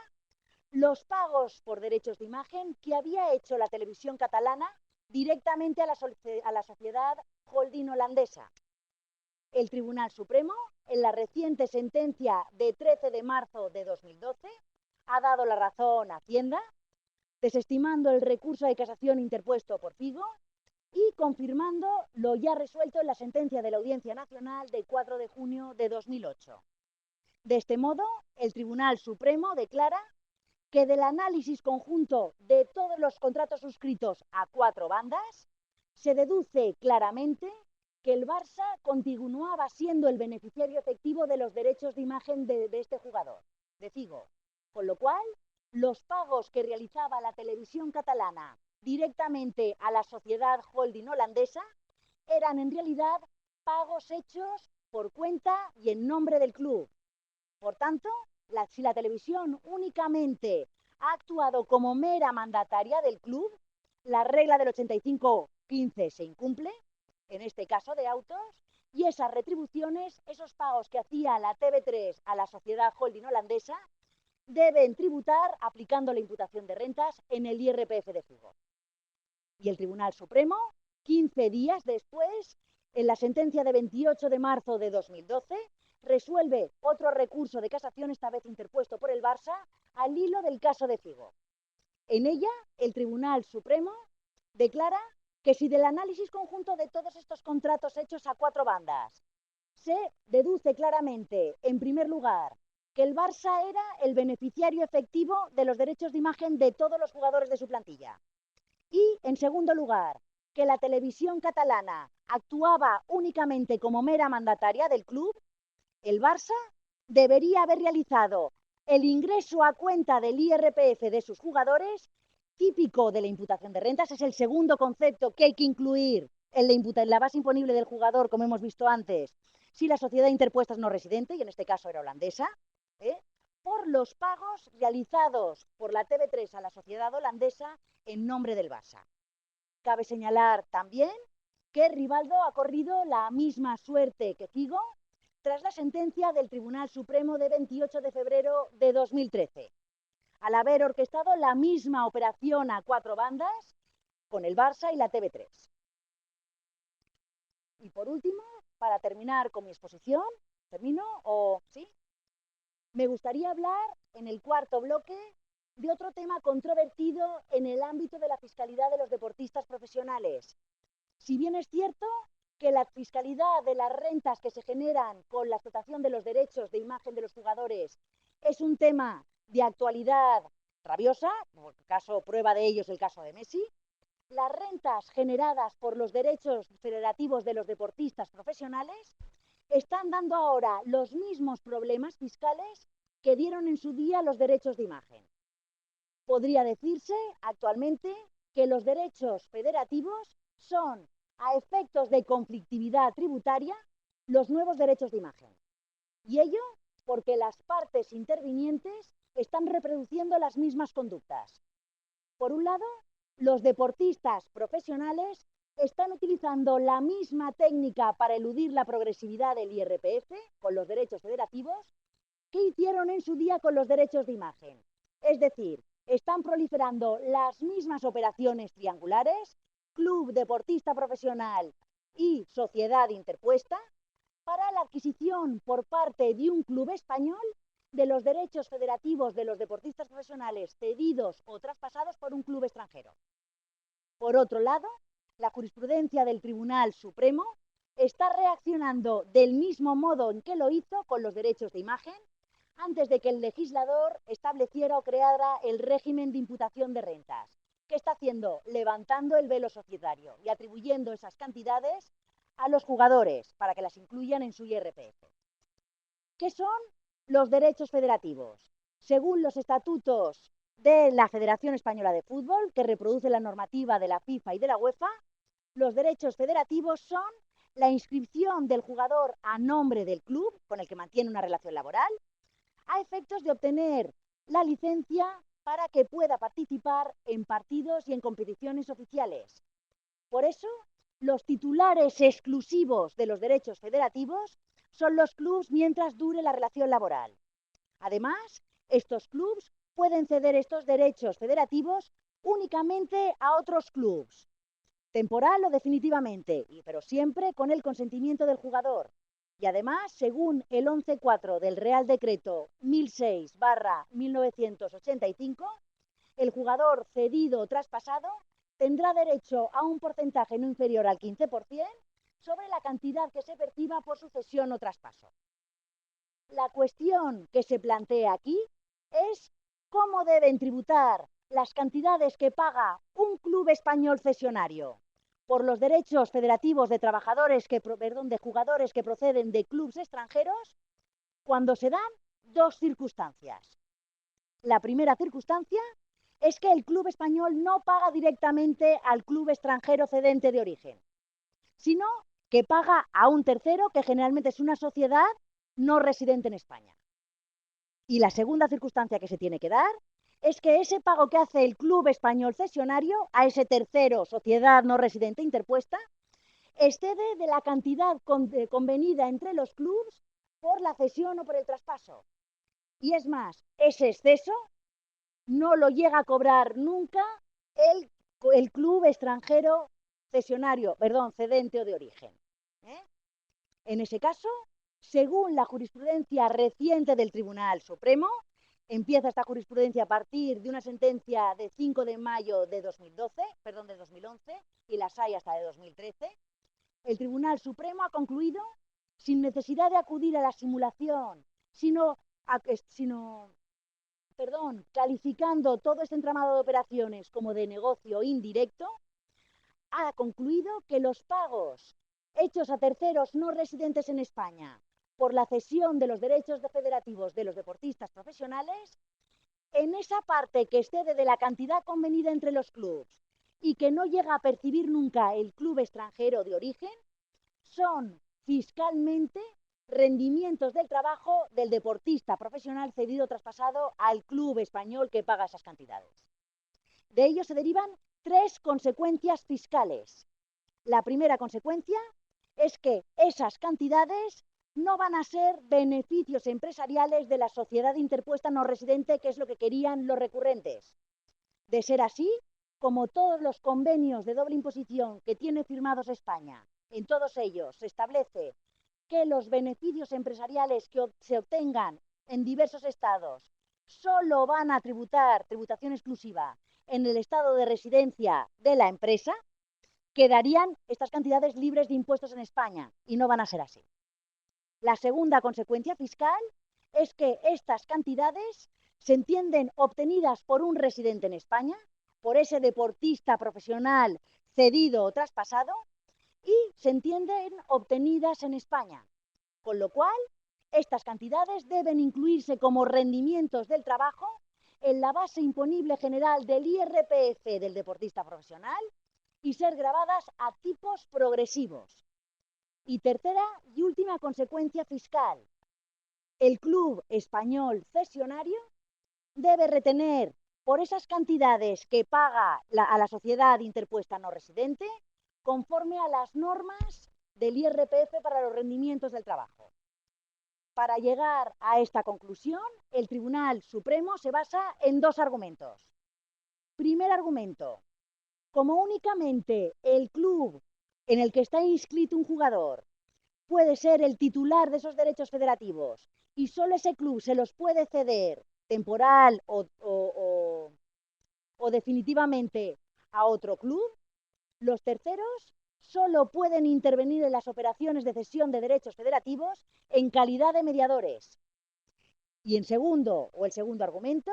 S2: los pagos por derechos de imagen que había hecho la televisión catalana directamente a la sociedad holding holandesa. El Tribunal Supremo, en la reciente sentencia de 13 de marzo de 2012, ha dado la razón a Hacienda, desestimando el recurso de casación interpuesto por Figo y confirmando lo ya resuelto en la sentencia de la Audiencia Nacional de 4 de junio de 2008. De este modo, el Tribunal Supremo declara que del análisis conjunto de todos los contratos suscritos a cuatro bandas, se deduce claramente que el Barça continuaba siendo el beneficiario efectivo de los derechos de imagen de este jugador, de Figo, con lo cual los pagos que realizaba la televisión catalana directamente a la sociedad holding holandesa eran en realidad pagos hechos por cuenta y en nombre del club. Por tanto, si la televisión únicamente ha actuado como mera mandataria del club, la regla del 85-15 se incumple, en este caso de autos, y esas retribuciones, esos pagos que hacía la TV3 a la sociedad holding holandesa, deben tributar aplicando la imputación de rentas en el IRPF de Figo. Y el Tribunal Supremo, 15 días después, en la sentencia de 28 de marzo de 2012, resuelve otro recurso de casación, esta vez interpuesto por el Barça, al hilo del caso de Figo. En ella, el Tribunal Supremo declara que si del análisis conjunto de todos estos contratos hechos a cuatro bandas se deduce claramente, en primer lugar, que el Barça era el beneficiario efectivo de los derechos de imagen de todos los jugadores de su plantilla, y, en segundo lugar, que la televisión catalana actuaba únicamente como mera mandataria del club, el Barça debería haber realizado el ingreso a cuenta del IRPF de sus jugadores, típico de la imputación de rentas, es el segundo concepto que hay que incluir en la base imponible del jugador, como hemos visto antes, si la sociedad interpuesta es no residente, y en este caso era holandesa, por los pagos realizados por la TV3 a la sociedad holandesa en nombre del Barça. Cabe señalar también que Rivaldo ha corrido la misma suerte que Figo tras la sentencia del Tribunal Supremo de 28 de febrero de 2013, al haber orquestado la misma operación a cuatro bandas con el Barça y la TV3. Y por último, para terminar con mi exposición, ¿termino o sí? Me gustaría hablar en el cuarto bloque de otro tema controvertido en el ámbito de la fiscalidad de los deportistas profesionales. Si bien es cierto que la fiscalidad de las rentas que se generan con la explotación de los derechos de imagen de los jugadores es un tema de actualidad rabiosa, por caso, prueba de ello es el caso de Messi, las rentas generadas por los derechos federativos de los deportistas profesionales están dando ahora los mismos problemas fiscales que dieron en su día los derechos de imagen. Podría decirse actualmente que los derechos federativos son, a efectos de conflictividad tributaria, los nuevos derechos de imagen. Y ello porque las partes intervinientes están reproduciendo las mismas conductas. Por un lado, los deportistas profesionales están utilizando la misma técnica para eludir la progresividad del IRPF con los derechos federativos que hicieron en su día con los derechos de imagen. Es decir, están proliferando las mismas operaciones triangulares, club, deportista profesional y sociedad interpuesta para la adquisición por parte de un club español de los derechos federativos de los deportistas profesionales cedidos o traspasados por un club extranjero. Por otro lado, la jurisprudencia del Tribunal Supremo está reaccionando del mismo modo en que lo hizo con los derechos de imagen antes de que el legislador estableciera o creara el régimen de imputación de rentas. ¿Qué está haciendo? Levantando el velo societario y atribuyendo esas cantidades a los jugadores para que las incluyan en su IRPF. ¿Qué son los derechos federativos? Según los estatutos de la Federación Española de Fútbol, que reproduce la normativa de la FIFA y de la UEFA, los derechos federativos son la inscripción del jugador a nombre del club con el que mantiene una relación laboral, a efectos de obtener la licencia para que pueda participar en partidos y en competiciones oficiales. Por eso, los titulares exclusivos de los derechos federativos son los clubs mientras dure la relación laboral. Además, estos clubs pueden ceder estos derechos federativos únicamente a otros clubs, temporal o definitivamente, pero siempre con el consentimiento del jugador. Y además, según el 11.4 del Real Decreto 1006/1985, el jugador cedido o traspasado tendrá derecho a un porcentaje no inferior al 15% sobre la cantidad que se perciba por su cesión o traspaso. La cuestión que se plantea aquí es cómo deben tributar las cantidades que paga un club español cesionario por los derechos federativos de de jugadores que proceden de clubes extranjeros cuando se dan dos circunstancias. La primera circunstancia es que el club español no paga directamente al club extranjero cedente de origen, sino que paga a un tercero que generalmente es una sociedad no residente en España. Y la segunda circunstancia que se tiene que dar es que ese pago que hace el club español cesionario a ese tercero, sociedad no residente interpuesta, excede de la cantidad convenida entre los clubes por la cesión o por el traspaso. Y es más, ese exceso no lo llega a cobrar nunca el club extranjero cedente o de origen. En ese caso, según la jurisprudencia reciente del Tribunal Supremo, empieza esta jurisprudencia a partir de una sentencia de 5 de mayo de 2011, y las hay hasta de 2013, el Tribunal Supremo ha concluido, sin necesidad de acudir a la simulación, calificando todo este entramado de operaciones como de negocio indirecto, ha concluido que los pagos hechos a terceros no residentes en España por la cesión de los derechos federativos de los deportistas profesionales, en esa parte que excede de la cantidad convenida entre los clubes y que no llega a percibir nunca el club extranjero de origen, son fiscalmente rendimientos del trabajo del deportista profesional cedido o traspasado al club español que paga esas cantidades. De ello se derivan tres consecuencias fiscales. La primera consecuencia es que esas cantidades no van a ser beneficios empresariales de la sociedad interpuesta no residente, que es lo que querían los recurrentes. De ser así, como todos los convenios de doble imposición que tiene firmados España, en todos ellos se establece que los beneficios empresariales que se obtengan en diversos estados solo van a tributar, tributación exclusiva, en el estado de residencia de la empresa, quedarían estas cantidades libres de impuestos en España y no van a ser así. La segunda consecuencia fiscal es que estas cantidades se entienden obtenidas por un residente en España, por ese deportista profesional cedido o traspasado, y se entienden obtenidas en España, con lo cual estas cantidades deben incluirse como rendimientos del trabajo en la base imponible general del IRPF del deportista profesional y ser gravadas a tipos progresivos. Y tercera y última consecuencia fiscal, el club español cesionario debe retener por esas cantidades que paga a la sociedad interpuesta no residente, conforme a las normas del IRPF para los rendimientos del trabajo. Para llegar a esta conclusión, el Tribunal Supremo se basa en dos argumentos. Primer argumento, como únicamente el club en el que está inscrito un jugador puede ser el titular de esos derechos federativos y solo ese club se los puede ceder temporal o definitivamente a otro club, los terceros solo pueden intervenir en las operaciones de cesión de derechos federativos en calidad de mediadores. Y el segundo argumento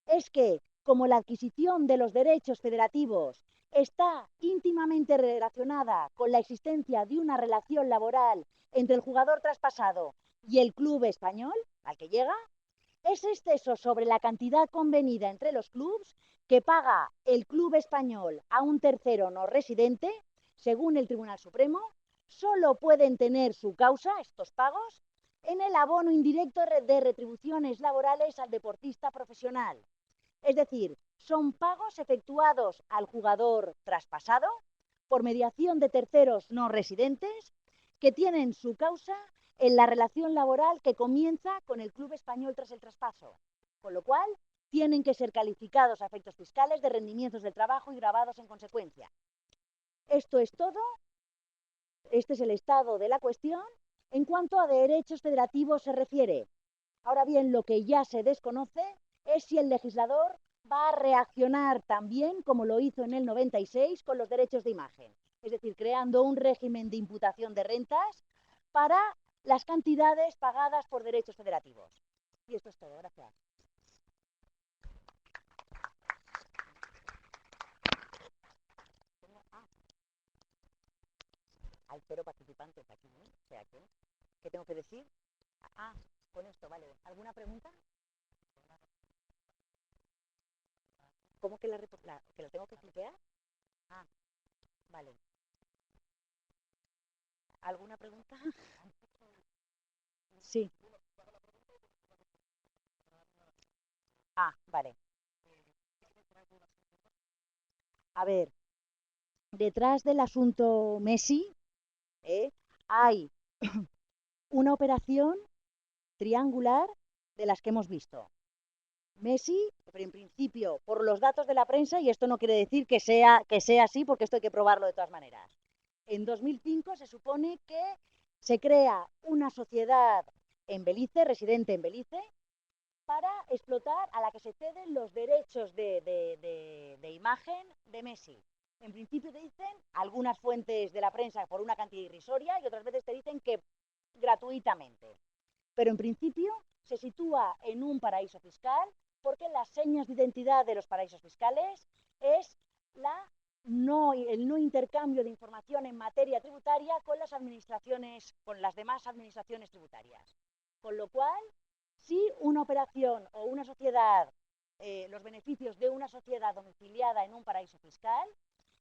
S2: es que, como la adquisición de los derechos federativos está íntimamente relacionada con la existencia de una relación laboral entre el jugador traspasado y el club español al que llega, es exceso sobre la cantidad convenida entre los clubes que paga el club español a un tercero no residente, según el Tribunal Supremo, solo pueden tener su causa, estos pagos, en el abono indirecto de retribuciones laborales al deportista profesional. Es decir, son pagos efectuados al jugador traspasado por mediación de terceros no residentes que tienen su causa en la relación laboral que comienza con el club español tras el traspaso, con lo cual tienen que ser calificados a efectos fiscales de rendimientos del trabajo y grabados en consecuencia. Esto es todo. Este es el estado de la cuestión en cuanto a derechos federativos se refiere. Ahora bien, lo que ya se desconoce es si el legislador va a reaccionar también como lo hizo en el 96 con los derechos de imagen, es decir, creando un régimen de imputación de rentas para las cantidades pagadas por derechos federativos. Y esto es todo, gracias. Hay 0 participantes aquí, ¿no? O sea, ¿qué tengo que decir? Ah, con esto, vale. ¿Alguna pregunta? ¿Cómo que que lo tengo que cliquear? Ah, vale. ¿Alguna pregunta? Sí. Ah, vale. A ver, detrás del asunto Messi hay una operación triangular de las que hemos visto. Messi, pero en principio, por los datos de la prensa, y esto no quiere decir que sea así, porque esto hay que probarlo de todas maneras. En 2005 se supone que se crea una sociedad en Belice, residente en Belice, para explotar a la que se ceden los derechos de imagen de Messi. En principio te dicen algunas fuentes de la prensa por una cantidad irrisoria y otras veces te dicen que gratuitamente. Pero en principio se sitúa en un paraíso fiscal porque las señas de identidad de los paraísos fiscales es el no intercambio de información en materia tributaria con las administraciones, con las demás administraciones tributarias. Con lo cual, si una operación o una sociedad, los beneficios de una sociedad domiciliada en un paraíso fiscal,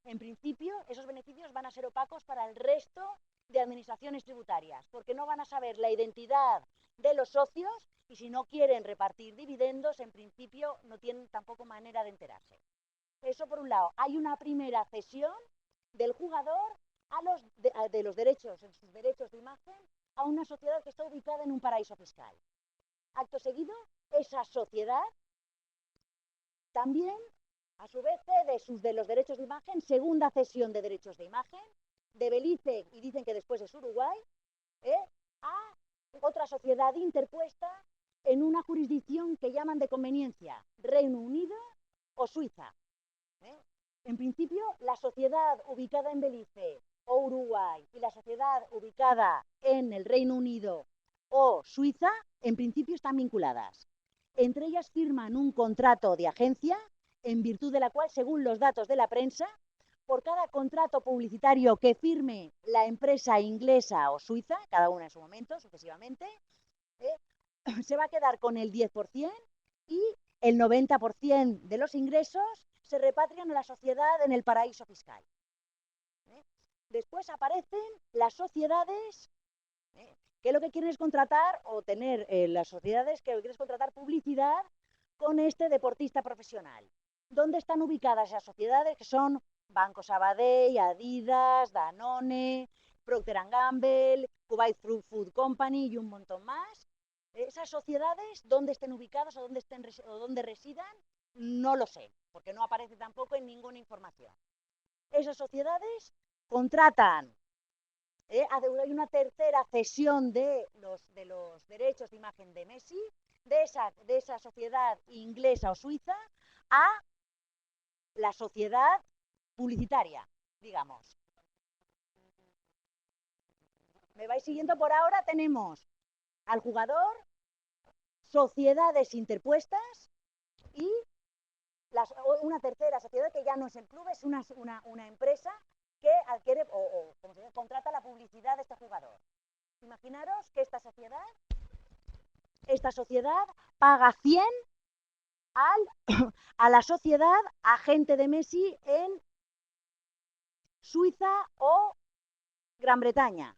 S2: en principio esos beneficios van a ser opacos para el resto de administraciones tributarias, porque no van a saber la identidad de los socios y si no quieren repartir dividendos, en principio no tienen tampoco manera de enterarse. Eso por un lado. Hay una primera cesión del jugador de los derechos, en sus derechos de imagen, a una sociedad que está ubicada en un paraíso fiscal. Acto seguido, esa sociedad también, a su vez, cede de los derechos de imagen, segunda cesión de derechos de imagen, de Belice, y dicen que después es Uruguay, a otra sociedad interpuesta en una jurisdicción que llaman de conveniencia, Reino Unido o Suiza. En principio, la sociedad ubicada en Belice o Uruguay y la sociedad ubicada en el Reino Unido o Suiza, en principio están vinculadas. Entre ellas firman un contrato de agencia, en virtud de la cual, según los datos de la prensa, por cada contrato publicitario que firme la empresa inglesa o suiza, cada una en su momento, sucesivamente, se va a quedar con el 10% y el 90% de los ingresos se repatrian a la sociedad en el paraíso fiscal. Después aparecen las sociedades que lo que quieren es contratar o tener las sociedades que lo que quieren es contratar publicidad con este deportista profesional. ¿Dónde están ubicadas esas sociedades? Que son Banco Sabadell, Adidas, Danone, Procter & Gamble, Kuwait Food Company y un montón más. Esas sociedades, dónde estén ubicadas o dónde residan, no lo sé, porque no aparece tampoco en ninguna información. Esas sociedades contratan, hay una tercera cesión de los derechos de imagen de Messi, de esa sociedad inglesa o suiza, a la sociedad publicitaria, digamos. ¿Me vais siguiendo? Por ahora tenemos al jugador, sociedades interpuestas y una tercera sociedad que ya no es el club, es una empresa que adquiere como se dice, contrata la publicidad de este jugador. Imaginaros que esta sociedad paga 100 a la sociedad agente de Messi en Suiza o Gran Bretaña.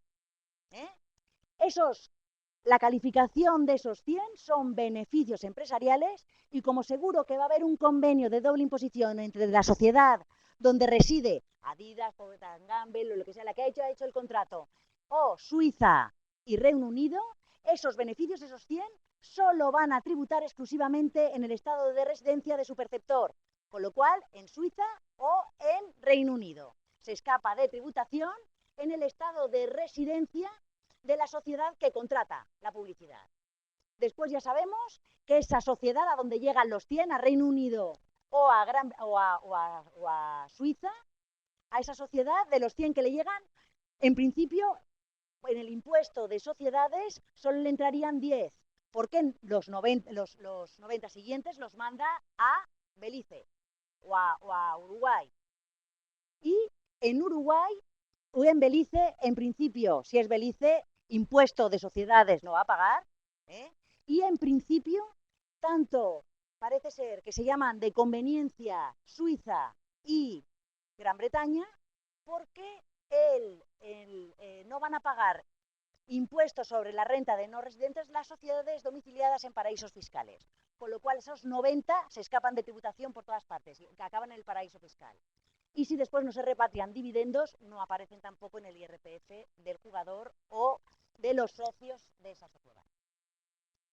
S2: La calificación de esos 100 son beneficios empresariales y como seguro que va a haber un convenio de doble imposición entre la sociedad donde reside Adidas, Procter & Gamble o lo que sea, la que ha hecho el contrato, o Suiza y Reino Unido, esos beneficios, esos 100, solo van a tributar exclusivamente en el estado de residencia de su perceptor, con lo cual en Suiza o en Reino Unido. Se escapa de tributación en el estado de residencia de la sociedad que contrata la publicidad. Después ya sabemos que esa sociedad a donde llegan los 100, a Reino Unido o a Suiza, a esa sociedad de los 100 que le llegan, en principio, en el impuesto de sociedades solo le entrarían 10, porque los 90 siguientes los manda a Belice o a Uruguay. Y en Uruguay o en Belice, en principio, si es Belice, impuesto de sociedades no va a pagar, y en principio, tanto parece ser que se llaman de conveniencia Suiza y Gran Bretaña, porque no van a pagar impuestos sobre la renta de no residentes las sociedades domiciliadas en paraísos fiscales, con lo cual esos 90 se escapan de tributación por todas partes, que acaban en el paraíso fiscal. Y si después no se repatrian dividendos, no aparecen tampoco en el IRPF del jugador o de los socios de esa sociedad.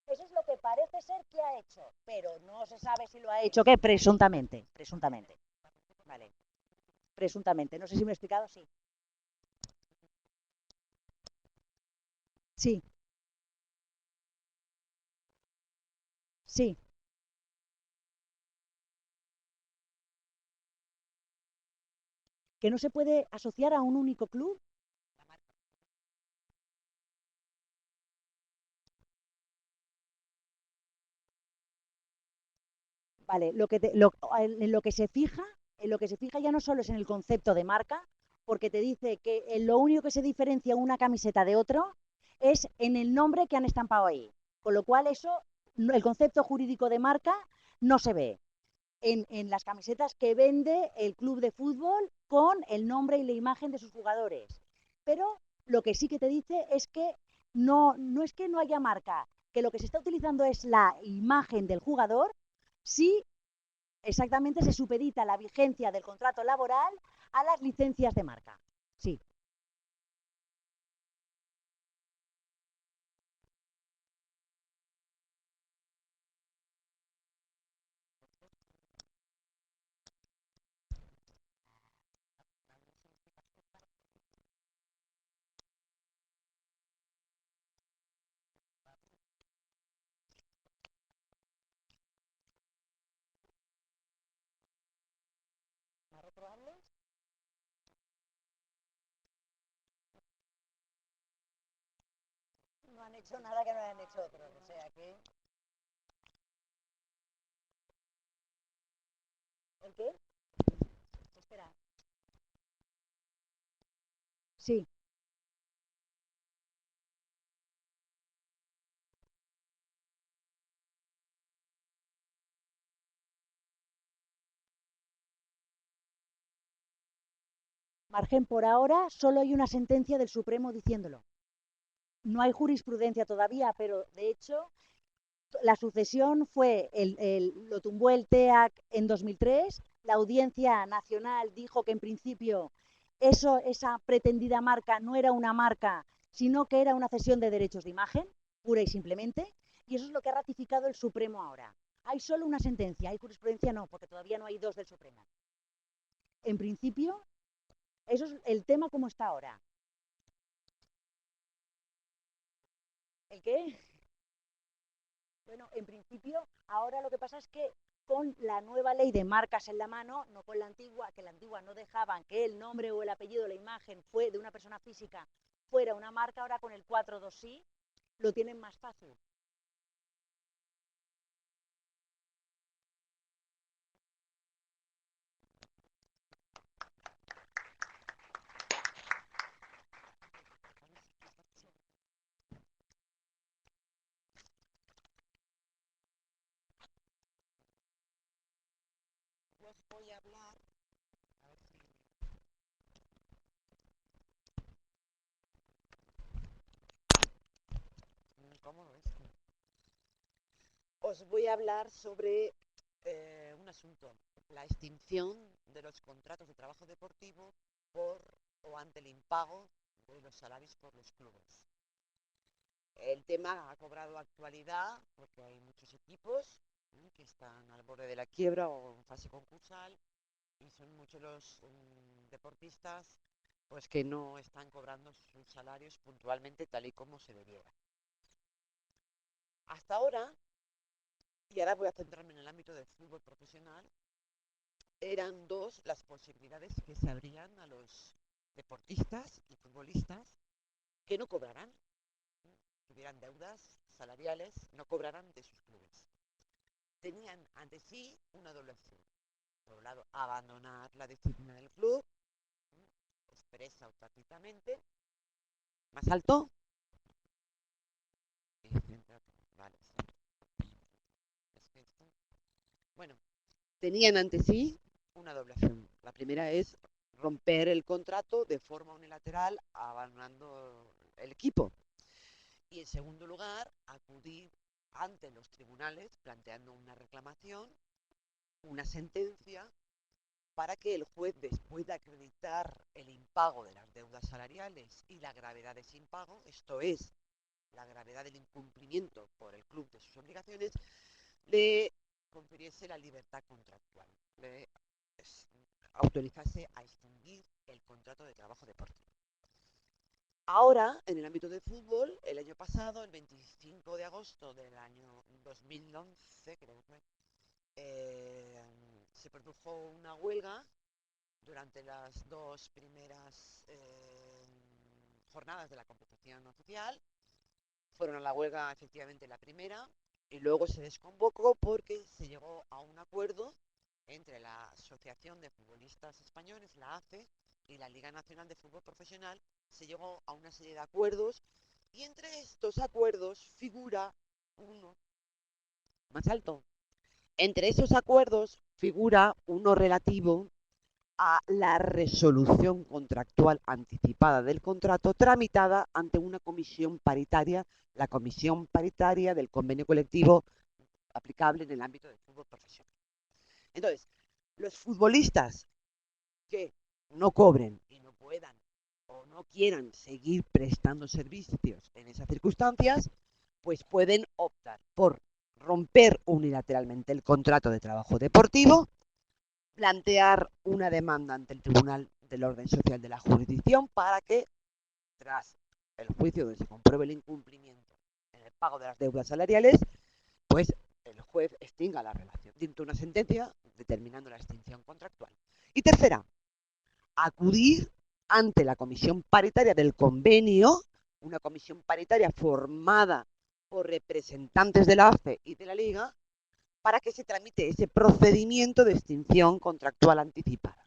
S2: Eso es lo que parece ser que ha hecho, pero no se sabe si lo ha hecho, ¿qué? Presuntamente. Vale. Presuntamente. No sé si me he explicado, sí. Sí. Sí. Que no se puede asociar a un único club. Vale, en lo que se fija ya no solo es en el concepto de marca, porque te dice que lo único que se diferencia una camiseta de otro es en el nombre que han estampado ahí. Con lo cual el concepto jurídico de marca no se ve en las camisetas que vende el club de fútbol con el nombre y la imagen de sus jugadores. Pero lo que sí que te dice es que no es que no haya marca, que lo que se está utilizando es la imagen del jugador, si exactamente se supedita la vigencia del contrato laboral a las licencias de marca. Sí. ¿Más reprobables? No han hecho nada que no hayan hecho otros, o sea que... ¿El qué? Espera. Sí. Margen, por ahora solo hay una sentencia del Supremo diciéndolo. No hay jurisprudencia todavía, pero de hecho la sucesión lo tumbó el TEAC en 2003, la Audiencia Nacional dijo que en principio esa pretendida marca no era una marca, sino que era una cesión de derechos de imagen, pura y simplemente, y eso es lo que ha ratificado el Supremo ahora. Hay solo una sentencia, hay jurisprudencia no, porque todavía no hay dos del Supremo. En principio, Eso es el tema como está ahora. ¿El qué? Bueno, en principio, ahora lo que pasa es que con la nueva ley de marcas en la mano, no con la antigua, que la antigua no dejaban que el nombre o el apellido o la imagen fue de una persona física fuera una marca, ahora con el 4.2 sí, lo tienen más fácil.
S1: Os voy a hablar, a ver si... ¿Cómo lo es? Os voy a hablar sobre un asunto, la extinción de los contratos de trabajo deportivo por o ante el impago de los salarios por los clubes. El tema ha cobrado actualidad porque hay muchos equipos que están al borde de la quiebra o en fase concursal y son muchos los deportistas pues que no están cobrando sus salarios puntualmente tal y como se debiera. Hasta ahora, y ahora voy a centrarme en el ámbito del fútbol profesional, eran dos las posibilidades que se abrían a los deportistas y futbolistas que no cobrarán, tuvieran deudas salariales, no cobrarán de sus clubes. Tenían ante sí una doble opción. Por un lado, abandonar la disciplina del club, expresa o tácitamente. ¿Más alto? Vale, sí. Bueno, tenían ante sí una doble opción. La primera es romper el contrato de forma unilateral abandonando el equipo. Y en segundo lugar, acudir ante los tribunales planteando una reclamación, una sentencia, para que el juez, después de acreditar el impago de las deudas salariales y la gravedad de ese impago, esto es, la gravedad del incumplimiento por el club de sus obligaciones, le confiriese la libertad contractual, le autorizase a extinguir el contrato de trabajo deportivo. Ahora, en el ámbito del fútbol, el año pasado, el 25 de agosto del año 2011, creo que fue, se produjo una huelga durante las dos primeras jornadas de la competición oficial. Fueron a la huelga efectivamente la primera y luego se desconvocó porque se llegó a un acuerdo entre la Asociación de Futbolistas Españoles, la AFE, y la Liga Nacional de Fútbol Profesional. Se llegó a una serie de acuerdos y entre estos acuerdos figura uno más alto. Entre esos acuerdos figura uno relativo a la resolución contractual anticipada del contrato tramitada ante una comisión paritaria, la comisión paritaria del convenio colectivo aplicable en el ámbito del fútbol profesional. Entonces, los futbolistas que no cobren y no puedan o no quieran seguir prestando servicios en esas circunstancias, pues pueden optar por romper unilateralmente el contrato de trabajo deportivo, plantear una demanda ante el Tribunal del Orden Social de la jurisdicción para que, tras el juicio donde se compruebe el incumplimiento en el pago de las deudas salariales, pues el juez extinga la relación, dicta una sentencia determinando la extinción contractual. Y tercera, acudir ante la comisión paritaria del convenio, una comisión paritaria formada por representantes de la AFE y de la Liga, para que se tramite ese procedimiento de extinción contractual anticipada.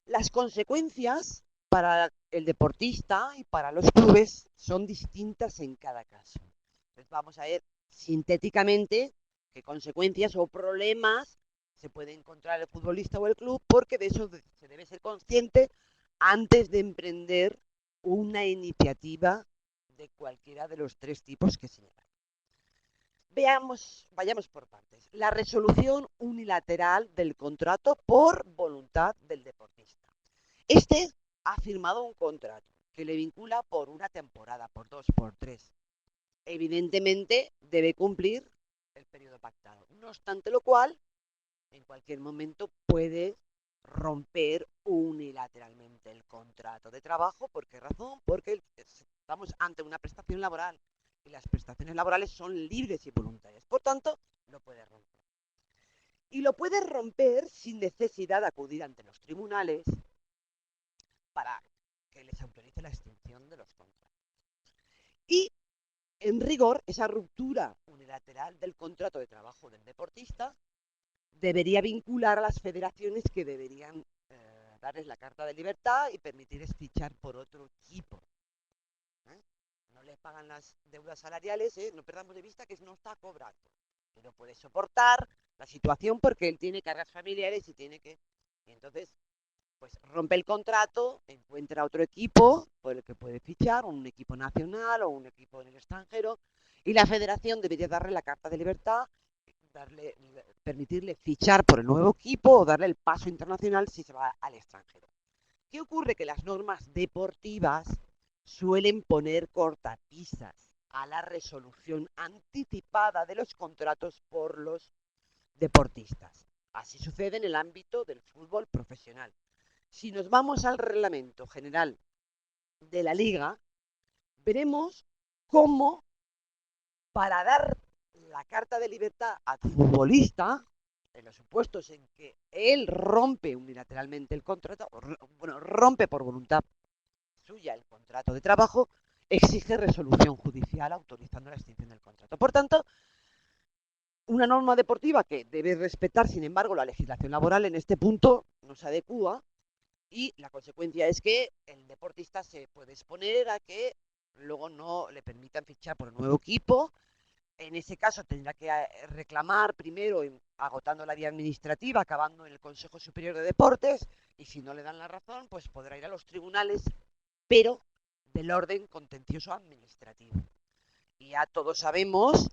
S1: Las consecuencias para el deportista y para los clubes son distintas en cada caso. Entonces vamos a ver sintéticamente qué consecuencias o problemas se puede encontrar el futbolista o el club, porque de eso se debe ser consciente antes de emprender una iniciativa de cualquiera de los tres tipos que señalan. Vayamos por partes. La resolución unilateral del contrato por voluntad del deportista. Este ha firmado un contrato que le vincula por una temporada, por dos, por tres. Evidentemente debe cumplir el periodo pactado. No obstante lo cual, en cualquier momento puede romper unilateralmente el contrato de trabajo. ¿Por qué razón? Porque estamos ante una prestación laboral y las prestaciones laborales son libres y voluntarias. Por tanto, lo puede romper. Y lo puede romper sin necesidad de acudir ante los tribunales para que les autorice la extinción de los contratos. Y, en rigor, esa ruptura unilateral del contrato de trabajo del deportista debería vincular a las federaciones, que deberían darles la carta de libertad y permitirles fichar por otro equipo. No les pagan las deudas salariales, no perdamos de vista que no está cobrando, pero puede soportar la situación porque él tiene cargas familiares y tiene que... Y entonces, pues rompe el contrato, encuentra otro equipo por el que puede fichar, un equipo nacional o un equipo en el extranjero, y la federación debería darle la carta de libertad, permitirle fichar por el nuevo equipo o darle el paso internacional si se va al extranjero. ¿Qué ocurre? Que las normas deportivas suelen poner cortapisas a la resolución anticipada de los contratos por los deportistas. Así sucede en el ámbito del fútbol profesional. Si nos vamos al reglamento general de la liga, veremos cómo, para dar la carta de libertad al futbolista, en los supuestos en que él rompe unilateralmente el contrato, rompe por voluntad suya el contrato de trabajo, exige resolución judicial autorizando la extinción del contrato. Por tanto, una norma deportiva que debe respetar, sin embargo, la legislación laboral en este punto no se adecúa, y la consecuencia es que el deportista se puede exponer a que luego no le permitan fichar por un nuevo equipo. En ese caso tendrá que reclamar primero, agotando la vía administrativa, acabando en el Consejo Superior de Deportes, y si no le dan la razón, pues podrá ir a los tribunales, pero del orden contencioso administrativo. Y ya todos sabemos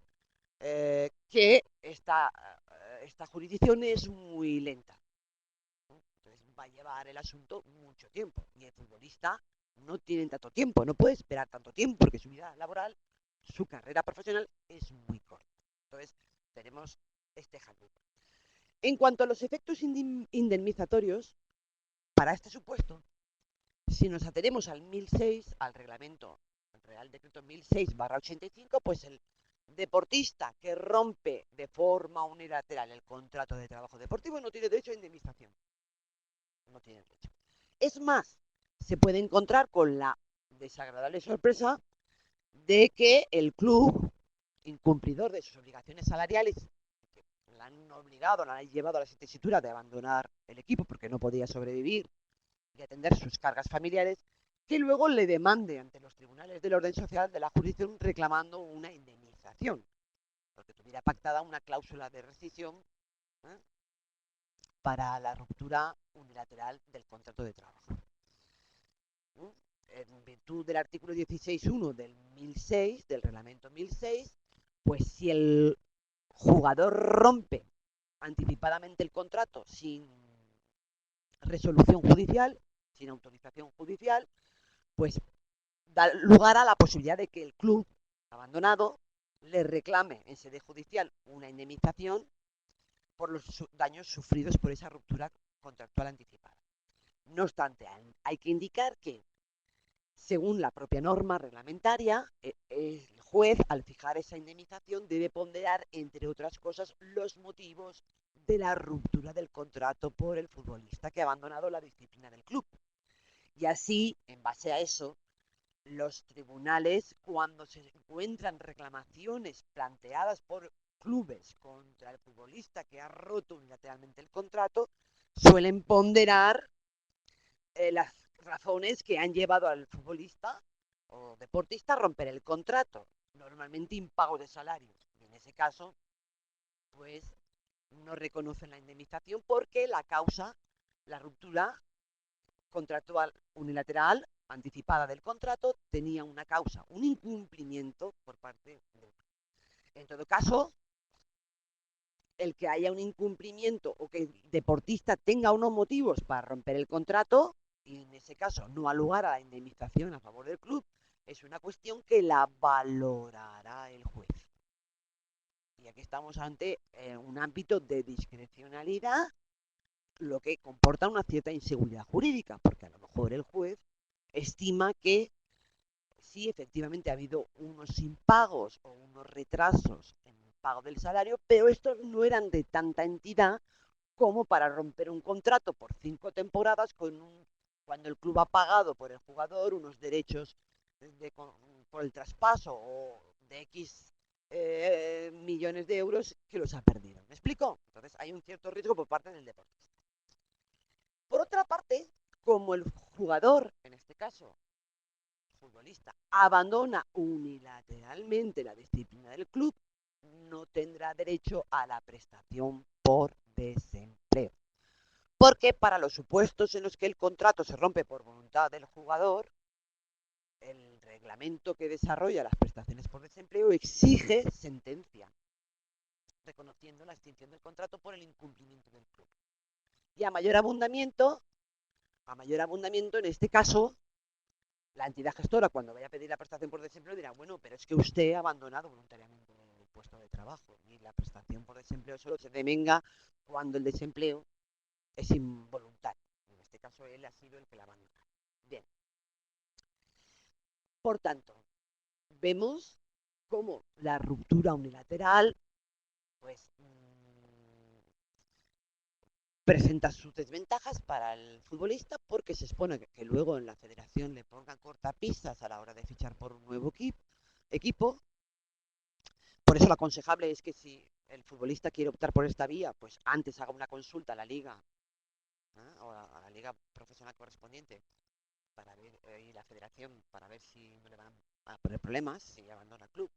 S1: que esta jurisdicción es muy lenta. Entonces va a llevar el asunto mucho tiempo. Y el futbolista no tiene tanto tiempo, no puede esperar tanto tiempo, porque su vida laboral, su carrera profesional es muy corta. Entonces tenemos este handicap. En cuanto a los efectos indemnizatorios, para este supuesto, si nos atenemos al 1006, al reglamento, al Real Decreto 1006/85, pues el deportista que rompe de forma unilateral el contrato de trabajo deportivo no tiene derecho a indemnización. No tiene derecho. Es más, se puede encontrar con la desagradable sorpresa de que el club, incumplidor de sus obligaciones salariales, que la han obligado, la han llevado a la tesitura de abandonar el equipo porque no podía sobrevivir y atender sus cargas familiares, que luego le demande ante los tribunales del orden social de la jurisdicción reclamando una indemnización, porque tuviera pactada una cláusula de rescisión para la ruptura unilateral del contrato de trabajo. En virtud del artículo 16.1 del 1006, del reglamento 1006, pues si el jugador rompe anticipadamente el contrato sin resolución judicial, sin autorización judicial, pues da lugar a la posibilidad de que el club abandonado le reclame en sede judicial una indemnización por los daños sufridos por esa ruptura contractual anticipada. No obstante, hay que indicar que, según la propia norma reglamentaria, el juez, al fijar esa indemnización, debe ponderar, entre otras cosas, los motivos de la ruptura del contrato por el futbolista que ha abandonado la disciplina del club. Y así, en base a eso, los tribunales, cuando se encuentran reclamaciones planteadas por clubes contra el futbolista que ha roto unilateralmente el contrato, suelen ponderar las razones que han llevado al futbolista o deportista a romper el contrato, normalmente impago de salarios. Y en ese caso, pues no reconocen la indemnización porque la causa, la ruptura contractual unilateral anticipada del contrato, tenía una causa, un incumplimiento por parte del... En todo caso, el que haya un incumplimiento o que el deportista tenga unos motivos para romper el contrato, y en ese caso no ha lugar a la indemnización a favor del club, es una cuestión que la valorará el juez. Y aquí estamos ante un ámbito de discrecionalidad
S3: lo que comporta una cierta inseguridad jurídica, porque a lo mejor el juez estima que sí, efectivamente ha habido unos impagos o unos retrasos en el pago del salario, pero estos no eran de tanta entidad como para romper un contrato por 5 temporadas cuando el club ha pagado por el jugador unos derechos por el traspaso o de X millones de euros que los ha perdido. ¿Me explico? Entonces hay un cierto riesgo por parte del deportista. Por otra parte, como el jugador, en este caso futbolista, abandona unilateralmente la disciplina del club, no tendrá derecho a la prestación por desempleo. Porque para los supuestos en los que el contrato se rompe por voluntad del jugador, el reglamento que desarrolla las prestaciones por desempleo exige sentencia, reconociendo la extinción del contrato por el incumplimiento del club. Y a mayor abundamiento, en este caso, la entidad gestora, cuando vaya a pedir la prestación por desempleo, dirá, bueno, pero es que usted ha abandonado voluntariamente el puesto de trabajo y la prestación por desempleo solo se devenga cuando el desempleo es involuntario. En este caso, él ha sido el que la abandona. Bien. Por tanto, vemos cómo la ruptura unilateral pues presenta sus desventajas para el futbolista porque se expone que luego en la federación le pongan cortapisas a la hora de fichar por un nuevo equipo. Por eso lo aconsejable es que si el futbolista quiere optar por esta vía, pues antes haga una consulta a la liga o a la liga profesional correspondiente para ver, y la federación para ver si no le van a poner problemas si abandona el club.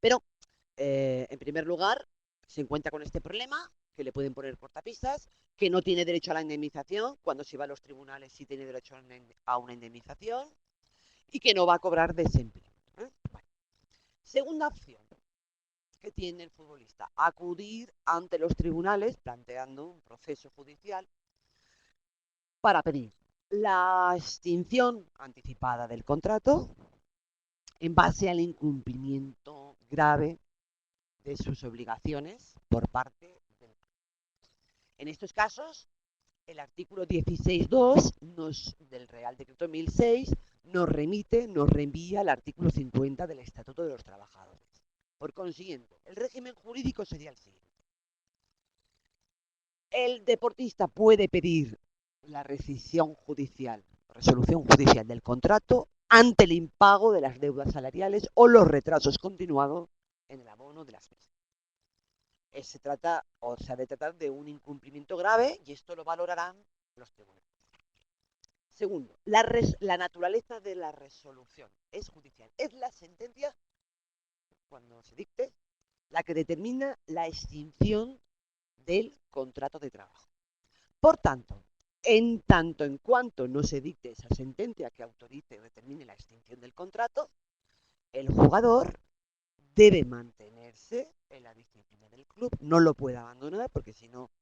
S3: Pero, en primer lugar, se encuentra con este problema, que le pueden poner cortapisas, que no tiene derecho a la indemnización, cuando se va a los tribunales sí tiene derecho a una indemnización, y que no va a cobrar desempleo. Bueno. Segunda opción que tiene el futbolista, acudir ante los tribunales planteando un proceso judicial para pedir la extinción anticipada del contrato en base al incumplimiento grave de sus obligaciones por parte del. En estos casos, el artículo 16.2 del Real Decreto 1006 nos reenvía al artículo 50 del Estatuto de los Trabajadores. Por consiguiente, el régimen jurídico sería el siguiente. El deportista puede pedir la resolución judicial del contrato ante el impago de las deudas salariales o los retrasos continuados en el abono de las mismas. Se ha de tratar de un incumplimiento grave y esto lo valorarán los tribunales. Segundo, la naturaleza de la resolución es judicial. Es la sentencia, cuando se dicte, la que determina la extinción del contrato de trabajo. Por tanto en cuanto no se dicte esa sentencia que autorice o determine la extinción del contrato, el jugador debe mantenerse en la disciplina del club, no lo puede abandonar porque si no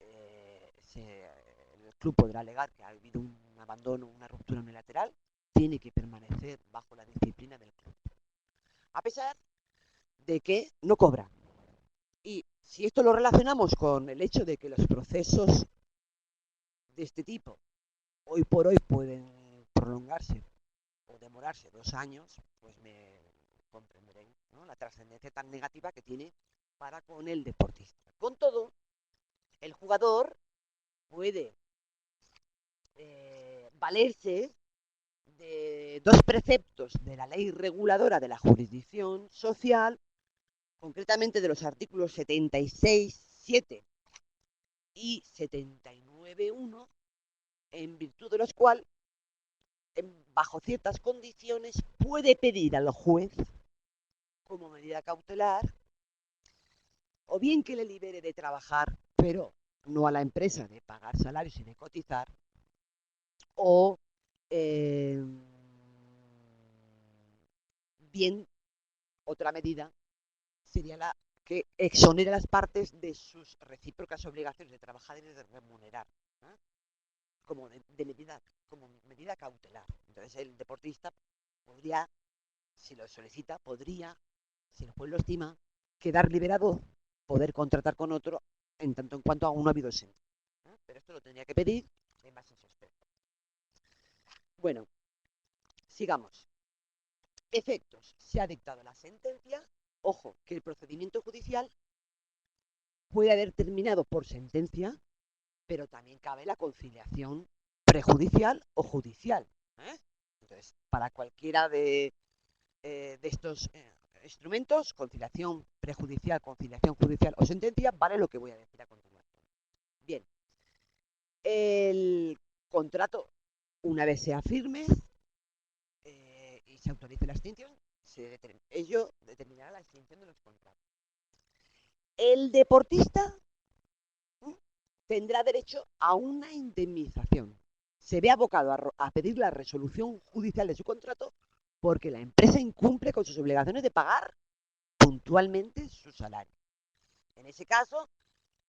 S3: el club podrá alegar que ha habido un abandono, una ruptura unilateral, tiene que permanecer bajo la disciplina del club, a pesar de que no cobra. Y si esto lo relacionamos con el hecho de que los procesos de este tipo hoy por hoy pueden prolongarse o demorarse 2 años, pues me comprenderéis, ¿no?, la trascendencia tan negativa que tiene para con el deportista. Con todo, el jugador puede valerse de 2 preceptos de la ley reguladora de la jurisdicción social, concretamente de los artículos 76.7 y 79.1, en virtud de los cuales, bajo ciertas condiciones, puede pedir al juez, como medida cautelar, o bien que le libere de trabajar, pero no a la empresa de pagar salarios y de cotizar, o bien otra medida sería la que exonera a las partes de sus recíprocas obligaciones de trabajar y de remunerar, ¿eh?, como medida cautelar. Entonces el deportista podría, si lo solicita, si el juez lo estima, quedar liberado, poder contratar con otro en tanto en cuanto aún no ha habido sentencia. pero esto lo tendría que pedir en base a su experto. Bueno, sigamos. Efectos. Se ha dictado la sentencia. Ojo, que el procedimiento judicial puede haber terminado por sentencia, pero también cabe la conciliación prejudicial o judicial. Entonces, para cualquiera de estos instrumentos, conciliación prejudicial, conciliación judicial o sentencia, vale lo que voy a decir a continuación. Bien, el contrato, una vez sea firme y se autorice la extinción, ello determinará la extinción de los contratos. El deportista tendrá derecho a una indemnización. Se ve abocado a pedir la resolución judicial de su contrato porque la empresa incumple con sus obligaciones de pagar puntualmente su salario. En ese caso,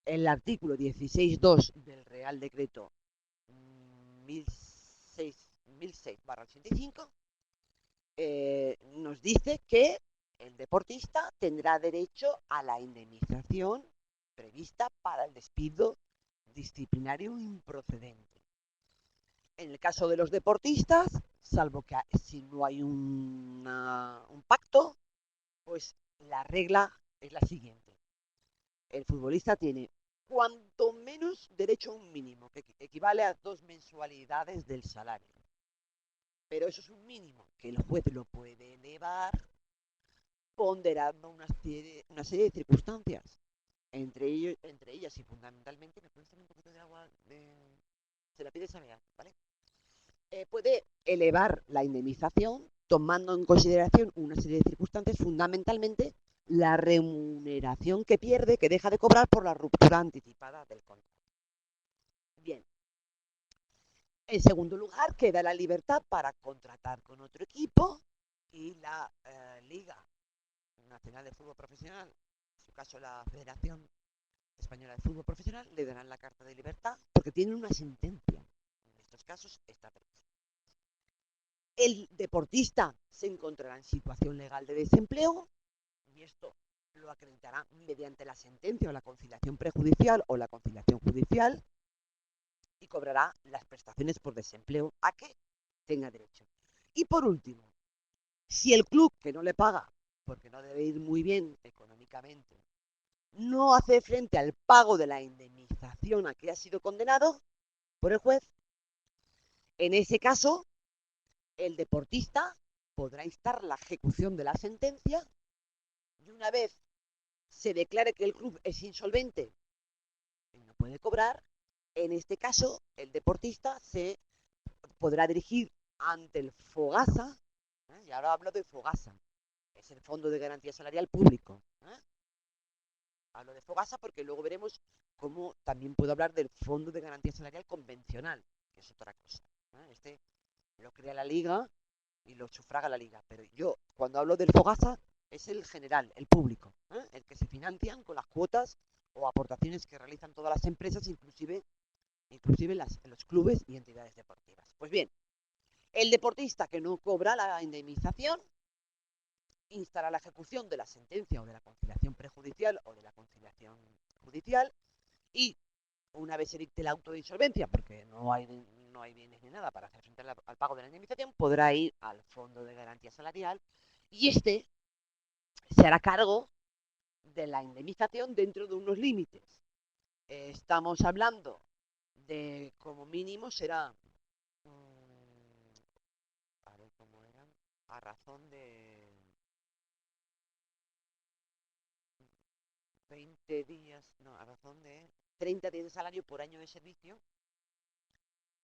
S3: el artículo 16.2 del Real Decreto 1006/85 nos dice que el deportista tendrá derecho a la indemnización prevista para el despido disciplinario improcedente. En el caso de los deportistas, salvo que si no hay un pacto, pues la regla es la siguiente. El futbolista tiene cuanto menos derecho a un mínimo, que equivale a 2 mensualidades del salario. Pero eso es un mínimo, que el juez lo puede elevar ponderando una serie de circunstancias. Entre ellas y fundamentalmente, ¿me puedes traer un poquito de agua? Se la pides a Bea, ¿vale? Puede elevar la indemnización tomando en consideración una serie de circunstancias, fundamentalmente la remuneración que pierde, que deja de cobrar por la ruptura anticipada del contrato. Bien. En segundo lugar, queda la libertad para contratar con otro equipo y la Liga Nacional de Fútbol Profesional, en su caso la Federación Española de Fútbol Profesional, le darán la carta de libertad porque tienen una sentencia. En estos casos está previsto. El deportista se encontrará en situación legal de desempleo y esto lo acreditará mediante la sentencia o la conciliación prejudicial o la conciliación judicial y cobrará las prestaciones por desempleo a que tenga derecho. Y por último, si el club que no le paga, porque no debe ir muy bien económicamente, no hace frente al pago de la indemnización a que ha sido condenado por el juez, en ese caso, el deportista podrá instar la ejecución de la sentencia y una vez se declare que el club es insolvente y no puede cobrar, en este caso el deportista se podrá dirigir ante el FOGASA, y ahora hablo de FOGASA, es el Fondo de Garantía Salarial Público. Hablo de FOGASA porque luego veremos cómo también puedo hablar del Fondo de Garantía Salarial Convencional, que es otra cosa. Este lo crea la Liga y lo sufraga la Liga, pero yo cuando hablo del FOGASA es el general, el público, el que se financian con las cuotas o aportaciones que realizan todas las empresas, inclusive los clubes y entidades deportivas. Pues bien, el deportista que no cobra la indemnización instará la ejecución de la sentencia o de la conciliación prejudicial o de la conciliación judicial y una vez se dicte el auto de insolvencia, porque no hay bienes ni nada para hacer frente al pago de la indemnización, podrá ir al Fondo de Garantía Salarial y este se hará cargo de la indemnización dentro de unos límites. Estamos hablando de como mínimo será a ver cómo era, a razón de 20 días, no, a razón de 30 días de salario por año de servicio,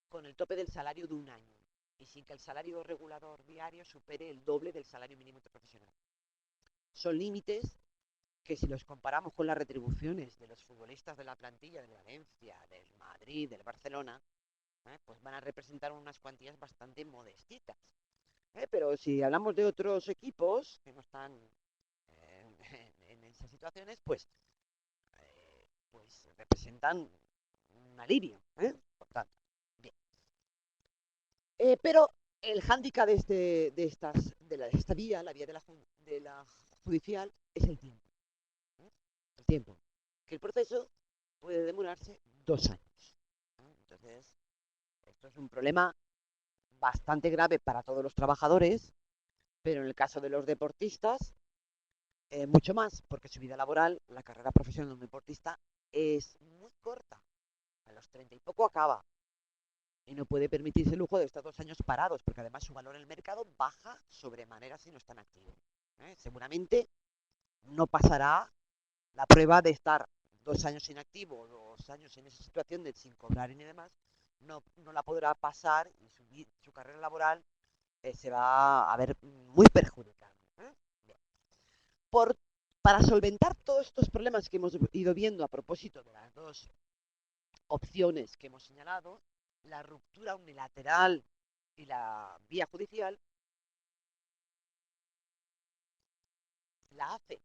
S3: con el tope del salario de un año, y sin que el salario regulador diario supere el doble del salario mínimo interprofesional. Son límites que si los comparamos con las retribuciones de los futbolistas de la plantilla del Valencia, del Madrid, del Barcelona, pues van a representar unas cuantías bastante modestitas. Pero si hablamos de otros equipos que no están en esas situaciones, pues representan un alivio, por tanto. Bien. Pero el hándicap de esta vía, la vía de la judicial, es el tiempo. El tiempo. Que el proceso puede demorarse 2 años. Entonces, esto es un problema bastante grave para todos los trabajadores, pero en el caso de los deportistas, mucho más, porque su vida laboral, la carrera profesional de un deportista, es muy corta. A los 30 y poco acaba. Y no puede permitirse el lujo de estar 2 años parados, porque además su valor en el mercado baja sobremanera si no están activos. Seguramente no pasará la prueba de estar 2 años inactivo, 2 años en esa situación de sin cobrar ni demás, no la podrá pasar y su carrera laboral se va a ver muy perjudicada. Bien. Por, para solventar todos estos problemas que hemos ido viendo a propósito de las dos opciones que hemos señalado, la ruptura unilateral y la vía judicial, la AFE,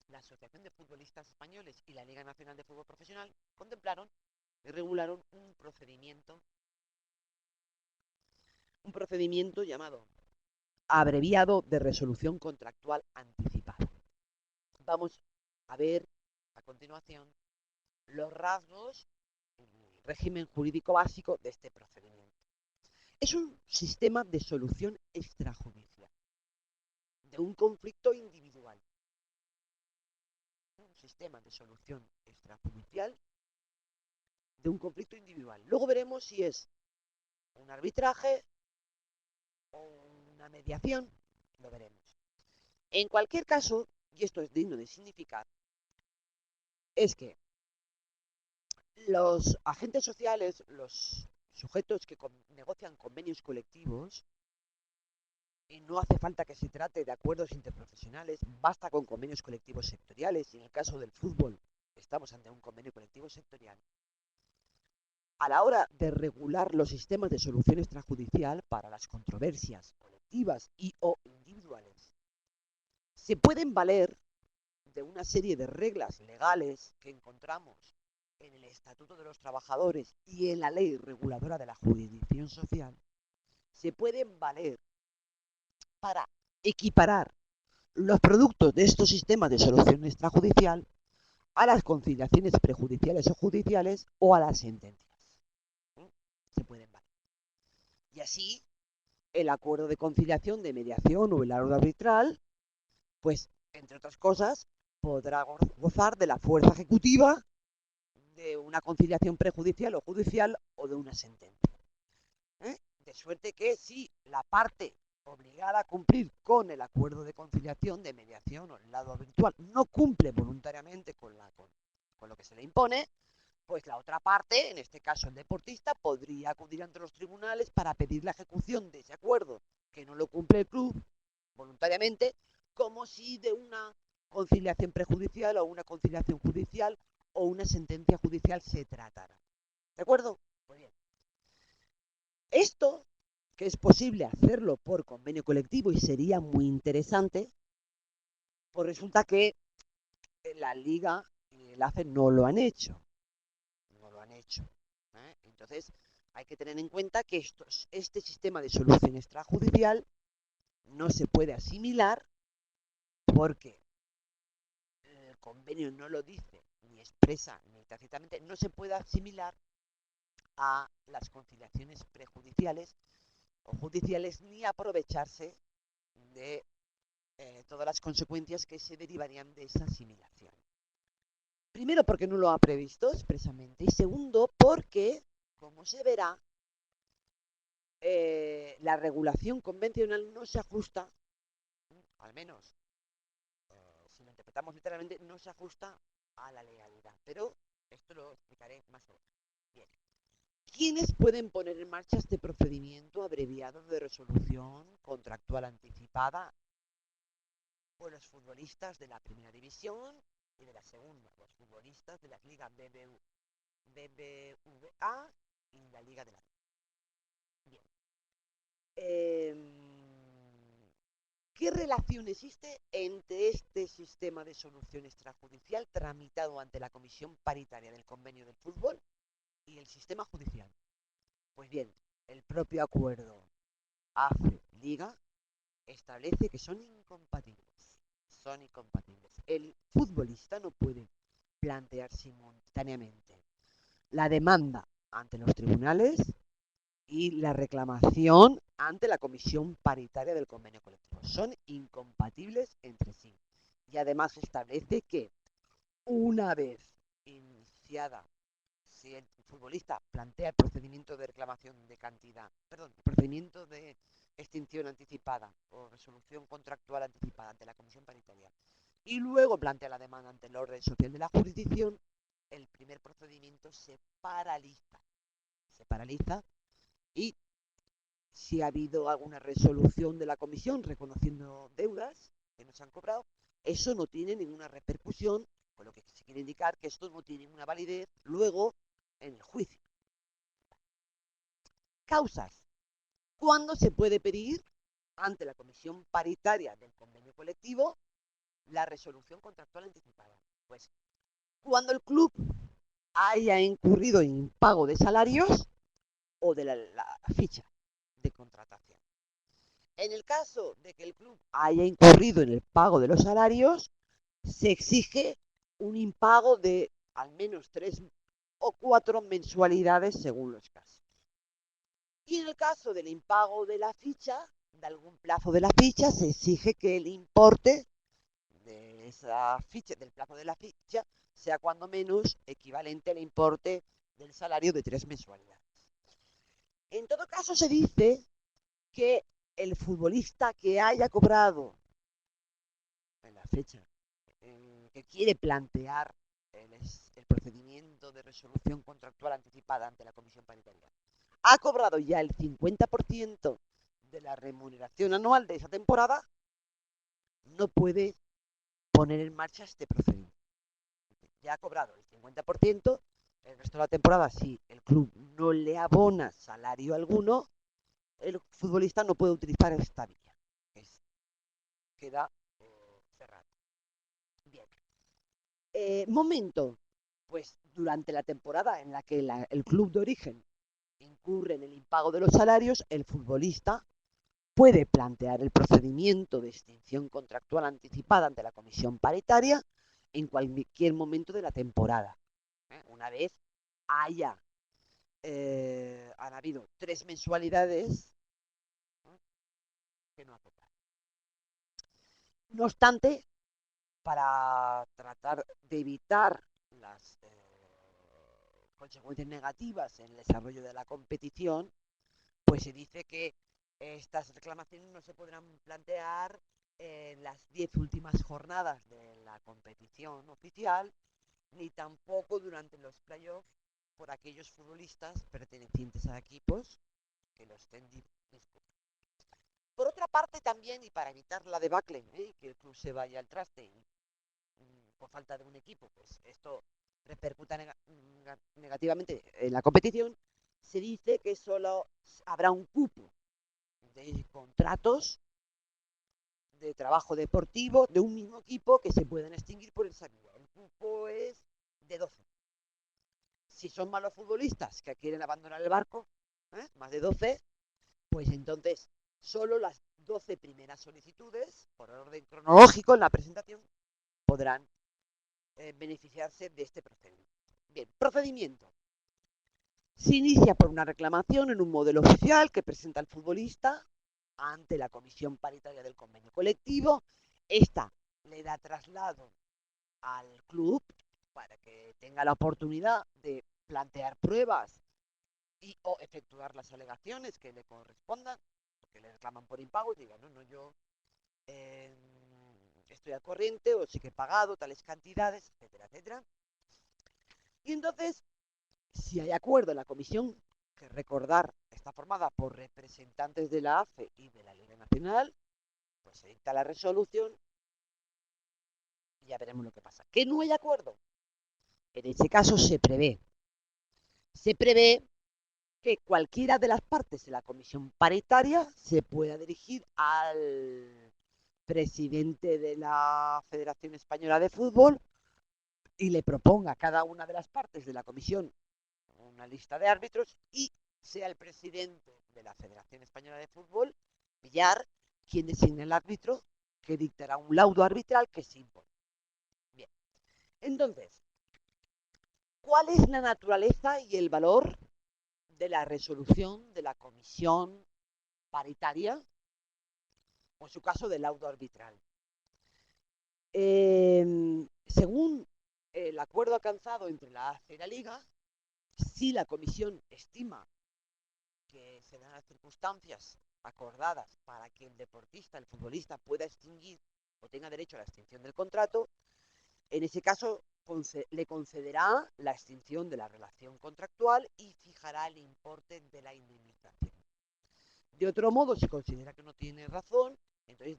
S3: la Asociación de Futbolistas Españoles y la Liga Nacional de Fútbol Profesional contemplaron y regularon un procedimiento llamado abreviado de resolución contractual anticipada. Vamos a ver a continuación los rasgos y régimen jurídico básico de este procedimiento. Es un sistema de solución extrajudicial de un conflicto individual. Un sistema de solución extrajudicial de un conflicto individual. Luego veremos si es un arbitraje o una mediación, lo veremos. En cualquier caso, y esto es digno de significar, es que los agentes sociales, los sujetos que negocian convenios colectivos, y no hace falta que se trate de acuerdos interprofesionales, basta con convenios colectivos sectoriales, y en el caso del fútbol estamos ante un convenio colectivo sectorial. A la hora de regular los sistemas de solución extrajudicial para las controversias colectivas y o individuales, se pueden valer de una serie de reglas legales que encontramos en el Estatuto de los Trabajadores y en la Ley Reguladora de la Jurisdicción Social, se pueden valer para equiparar los productos de estos sistemas de solución extrajudicial a las conciliaciones prejudiciales o judiciales o a las sentencias. Se pueden valer. Y así, el acuerdo de conciliación, de mediación o el acuerdo arbitral, pues, entre otras cosas, podrá gozar de la fuerza ejecutiva de una conciliación prejudicial o judicial o de una sentencia. De suerte que si la parte obligada a cumplir con el acuerdo de conciliación, de mediación o el lado habitual no cumple voluntariamente con lo que se le impone, pues la otra parte, en este caso el deportista, podría acudir ante los tribunales para pedir la ejecución de ese acuerdo que no lo cumple el club voluntariamente, como si de una conciliación prejudicial o una conciliación judicial o una sentencia judicial se tratara. ¿De acuerdo? Muy bien. Esto, que es posible hacerlo por convenio colectivo y sería muy interesante, pues resulta que la Liga y el AFE no lo han hecho. No lo han hecho. Entonces, hay que tener en cuenta que este sistema de solución extrajudicial no se puede asimilar porque el convenio no lo dice, ni expresa, ni tácitamente, no se puede asimilar a las conciliaciones prejudiciales o judiciales ni aprovecharse de todas las consecuencias que se derivarían de esa asimilación. Primero, porque no lo ha previsto expresamente, y segundo, porque, como se verá, la regulación convencional no se ajusta, al menos si lo interpretamos literalmente, no se ajusta a la legalidad. Pero esto lo explicaré más adelante. Bien. ¿Quiénes pueden poner en marcha este procedimiento abreviado de resolución contractual anticipada? Pues los futbolistas de la primera división y de la segunda, los futbolistas de las ligas BBVA y la Liga de la Bien. ¿Qué relación existe entre este sistema de solución extrajudicial tramitado ante la Comisión Paritaria del Convenio del Fútbol y el sistema judicial? Pues bien, el propio acuerdo AFE-Liga establece que son incompatibles. Son incompatibles. El futbolista no puede plantear simultáneamente la demanda ante los tribunales y la reclamación ante la comisión paritaria del convenio colectivo. Son incompatibles entre sí. Y además establece que una vez iniciada, si el futbolista plantea el procedimiento de reclamación de cantidad, perdón, el procedimiento de extinción anticipada o resolución contractual anticipada ante la comisión paritaria y luego plantea la demanda ante el orden social de la jurisdicción, el primer procedimiento se paraliza. Se paraliza y si ha habido alguna resolución de la comisión reconociendo deudas que no se han cobrado, eso no tiene ninguna repercusión, con lo que se quiere indicar que esto no tiene ninguna validez luego en el juicio. Causas. ¿Cuándo se puede pedir ante la comisión paritaria del convenio colectivo la resolución contractual anticipada? Pues cuando el club haya incurrido en impago de salarios o de la ficha de contratación. En el caso de que el club haya incurrido en el pago de los salarios, se exige un impago de al menos 3 o 4 mensualidades según los casos. Y en el caso del impago de la ficha, de algún plazo de la ficha, se exige que el importe de esa ficha, del plazo de la ficha, sea cuando menos equivalente al importe del salario de 3 mensualidades. En todo caso, se dice que el futbolista que haya cobrado en la fecha que quiere plantear el procedimiento de resolución contractual anticipada ante la comisión paritaria ha cobrado ya el 50% de la remuneración anual de esa temporada, no puede poner en marcha este procedimiento. Ya ha cobrado el 50%, el resto de la temporada, si el club no le abona salario alguno, el futbolista no puede utilizar esta vía. Queda cerrado. Bien. Momento. Pues durante la temporada en la que el club de origen incurre en el impago de los salarios, el futbolista puede plantear el procedimiento de extinción contractual anticipada ante la comisión paritaria en cualquier momento de la temporada. Una vez han habido 3 mensualidades que no ha cobrado. No obstante, para tratar de evitar las consecuencias negativas en el desarrollo de la competición, pues se dice que estas reclamaciones no se podrán plantear en las 10 últimas jornadas de la competición oficial, ni tampoco durante los playoffs por aquellos futbolistas pertenecientes a equipos que lo estén disputando. Por otra parte también, y para evitar la debacle, que el club se vaya al traste por falta de un equipo, pues esto repercuta negativamente en la competición, se dice que solo habrá un cupo de contratos de trabajo deportivo de un mismo equipo que se pueden extinguir por esa vía. El cupo es de 12. Si son malos futbolistas que quieren abandonar el barco, más de 12, pues entonces solo las 12 primeras solicitudes, por orden cronológico en la presentación, podrán beneficiarse de este procedimiento. Bien, procedimiento. Se inicia por una reclamación en un modelo oficial que presenta el futbolista ante la comisión paritaria del convenio colectivo. Esta le da traslado al club para que tenga la oportunidad de plantear pruebas y o efectuar las alegaciones que le correspondan, porque le reclaman por impago y digan, no, yo estoy al corriente o sí que he pagado tales cantidades, etcétera, etcétera. Y entonces, si hay acuerdo en la comisión, que recordar está formada por representantes de la AFE y de la Liga Nacional, pues se dicta la resolución y ya veremos lo que pasa. ¿Que no hay acuerdo? En ese caso se prevé que cualquiera de las partes de la comisión paritaria se pueda dirigir al presidente de la Federación Española de Fútbol y le proponga a cada una de las partes de la comisión una lista de árbitros y sea el presidente de la Federación Española de Fútbol, Villar, quien designe el árbitro que dictará un laudo arbitral que se impone. Bien, entonces, ¿cuál es la naturaleza y el valor de la resolución de la comisión paritaria, o en su caso del laudo arbitral. Según el acuerdo alcanzado entre la ACE y la Liga, si la comisión estima que se dan las circunstancias acordadas para que el deportista, el futbolista, pueda extinguir o tenga derecho a la extinción del contrato, en ese caso le concederá la extinción de la relación contractual y fijará el importe de la indemnización. De otro modo, si considera que no tiene razón, entonces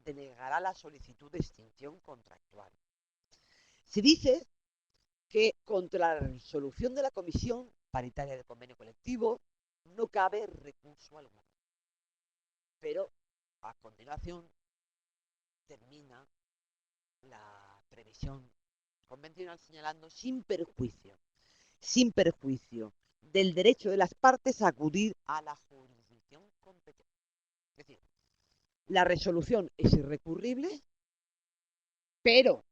S3: denegará la solicitud de extinción contractual. Se dice que contra la resolución de la Comisión Paritaria de Convenio Colectivo no cabe recurso alguno. Pero a continuación termina la previsión convencional señalando sin perjuicio del derecho de las partes a acudir a la jurisdicción competente. Es decir, la resolución es irrecurrible, pero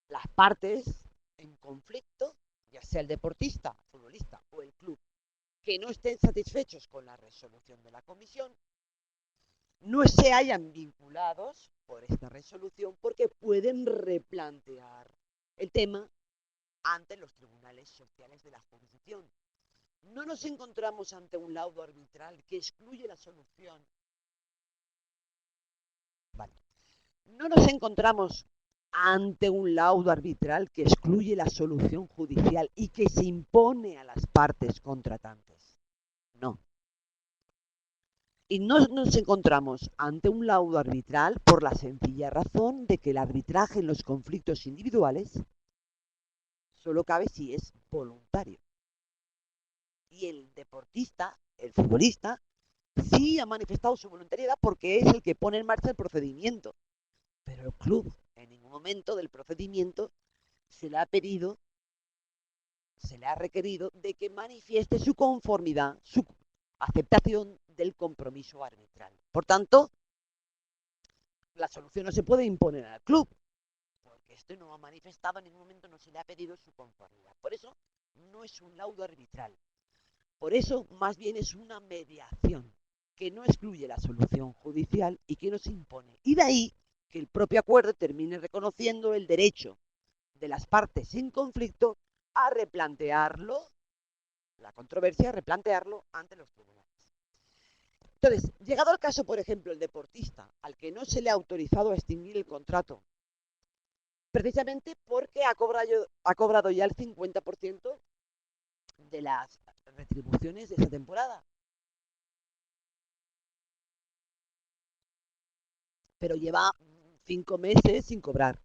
S3: las partes en conflicto, ya sea el deportista, futbolista o el club, que no estén satisfechos con la resolución de la comisión, no se hayan vinculados por esta resolución porque pueden replantear el tema ante los tribunales sociales de la jurisdicción. No nos encontramos ante un laudo arbitral que excluye la solución. Vale. No nos encontramos ante un laudo arbitral que excluye la solución judicial y que se impone a las partes contratantes. No. Y no nos encontramos ante un laudo arbitral por la sencilla razón de que el arbitraje en los conflictos individuales solo cabe si es voluntario. Y el deportista, el futbolista, sí ha manifestado su voluntariedad porque es el que pone en marcha el procedimiento. Pero el club, en ningún momento del procedimiento, se le ha pedido, se le ha requerido de que manifieste su conformidad, su aceptación del compromiso arbitral. Por tanto, la solución no se puede imponer al club, porque este no ha manifestado en ningún momento, no se le ha pedido su conformidad. Por eso, no es un laudo arbitral. Por eso, más bien es una mediación que no excluye la solución judicial y que no se impone. Y de ahí que el propio acuerdo termine reconociendo el derecho de las partes en conflicto a replantearlo, la controversia, a replantearlo ante los tribunales. Entonces, llegado al caso, por ejemplo, el deportista, al que no se le ha autorizado a extinguir el contrato, precisamente porque ha cobrado ya el 50% de las retribuciones de esa temporada. Pero lleva 5 meses sin cobrar.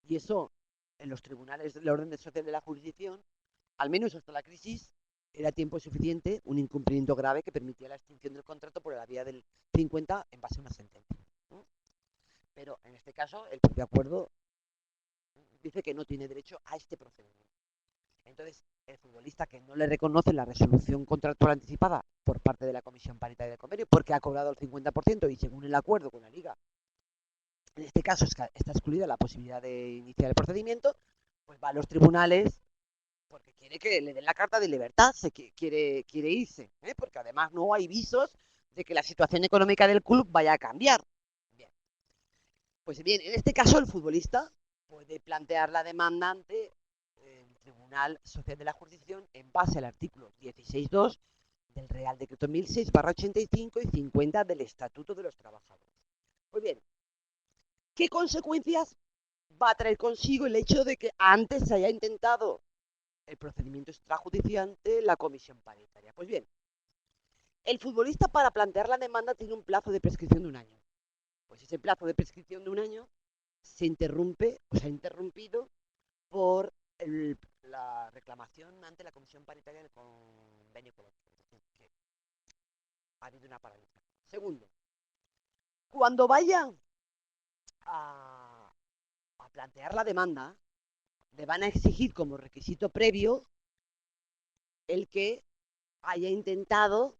S3: Y eso, en los tribunales del orden social de la jurisdicción, al menos hasta la crisis, era tiempo suficiente, un incumplimiento grave que permitía la extinción del contrato por la vía del 50 en base a una sentencia. Pero en este caso, el propio acuerdo dice que no tiene derecho a este procedimiento. Entonces, el futbolista que no le reconoce la resolución contractual anticipada por parte de la Comisión Paritaria de Convenio, porque ha cobrado el 50% y según el acuerdo con la Liga, en este caso está excluida la posibilidad de iniciar el procedimiento, pues va a los tribunales porque quiere que le den la carta de libertad, quiere irse, porque además no hay visos de que la situación económica del club vaya a cambiar. Bien. Pues bien, en este caso el futbolista puede plantear la demanda ante el Tribunal Social de la Jurisdicción en base al artículo 16.2 del Real Decreto 1006/85 y 50 del Estatuto de los Trabajadores. Pues bien, ¿qué consecuencias va a traer consigo el hecho de que antes se haya intentado el procedimiento extrajudicial ante la comisión paritaria? Pues bien, el futbolista para plantear la demanda tiene un plazo de prescripción de 1 año. Pues ese plazo de prescripción de 1 año se interrumpe o se ha interrumpido por la reclamación ante la comisión paritaria del convenio colectivo. Es decir, que ha habido una paralización. Segundo, cuando vaya a plantear la demanda, le van a exigir como requisito previo el que haya intentado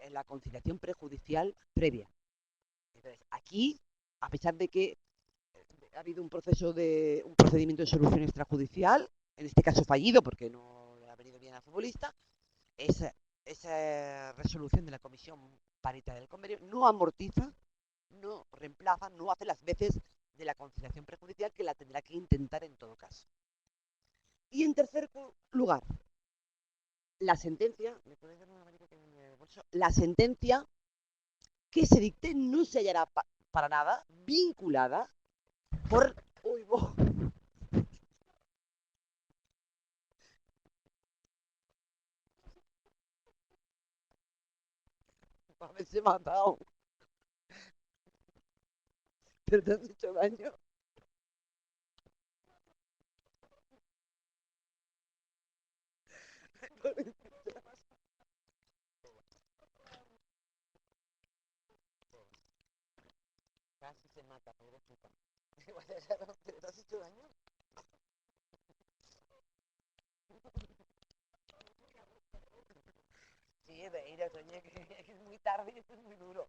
S3: la conciliación prejudicial previa. Entonces, aquí, a pesar de que ha habido un procedimiento de solución extrajudicial, en este caso fallido porque no le ha venido bien al futbolista, esa resolución de la Comisión Paritaria del Convenio no amortiza, no reemplaza, no hace las veces de la conciliación prejudicial, que la tendrá que intentar en todo caso. Y en tercer lugar, la sentencia, ¿me puedes dar un abanico que me el bolso? La sentencia que se dicte no se hallará para nada vinculada por... Uy, haberse matado. Pero te has hecho daño. Casi se mata, pobrecita. ¿Pero te has hecho daño? Sí, Beira, coño, que es muy tarde y esto es muy duro.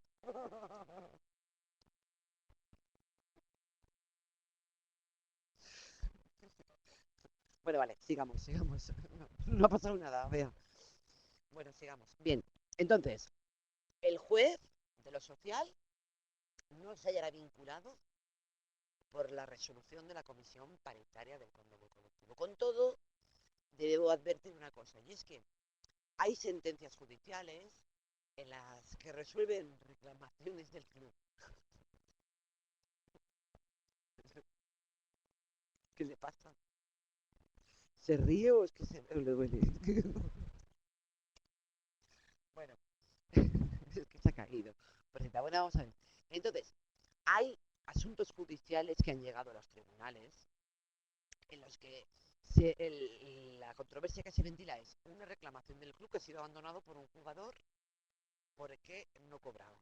S3: Bueno, vale, sigamos. No ha pasado nada, vea. Bueno, sigamos. Bien, entonces, el juez de lo social no se hallará vinculado por la resolución de la Comisión Paritaria del Convenio Colectivo. Con todo, debo advertir una cosa, y es que hay sentencias judiciales en las que resuelven reclamaciones del club. ¿Qué le pasa? ¿Se ríe o es que le duele? Bueno, es que se ha caído. Bueno, vamos a ver. Entonces, hay asuntos judiciales que han llegado a los tribunales en los que la controversia que se ventila es una reclamación del club que ha sido abandonado por un jugador porque no cobraba.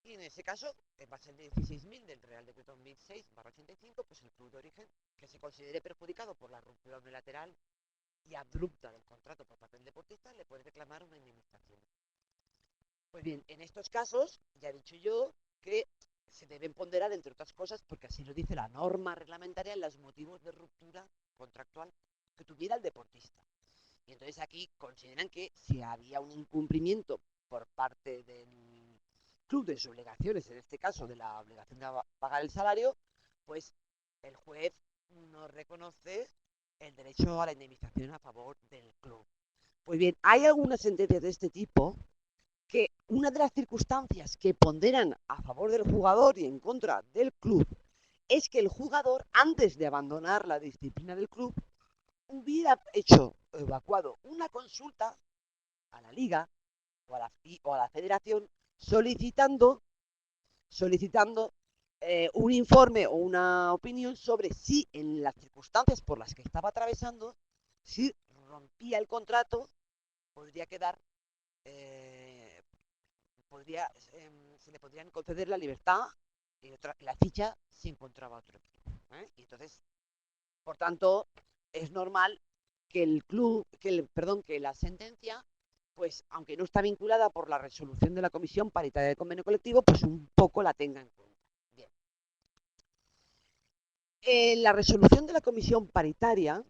S3: Y en ese caso, en base al 16.000 del Real Decreto 1006/85, pues el club de origen que se considere perjudicado por la ruptura unilateral y abrupta del contrato por parte del deportista le puede reclamar una indemnización. Pues bien, en estos casos, ya he dicho yo que se deben ponderar, entre otras cosas, porque así lo dice la norma reglamentaria, los motivos de ruptura contractual que tuviera el deportista. Y entonces aquí consideran que si había un incumplimiento por parte del club de sus obligaciones, en este caso de la obligación de pagar el salario, pues el juez no reconoce el derecho a la indemnización a favor del club. Pues bien, hay algunas sentencias de este tipo que una de las circunstancias que ponderan a favor del jugador y en contra del club es que el jugador, antes de abandonar la disciplina del club, hubiera hecho evacuado una consulta a la liga o a la federación solicitando un informe o una opinión sobre si en las circunstancias por las que estaba atravesando, si rompía el contrato, podría quedar se le podrían conceder la libertad y la ficha si encontraba otro equipo. Y entonces, por tanto, es normal que el club, que la sentencia, pues aunque no está vinculada por la resolución de la Comisión Paritaria del Convenio Colectivo, pues un poco la tenga en cuenta. Bien. La resolución de la Comisión Paritaria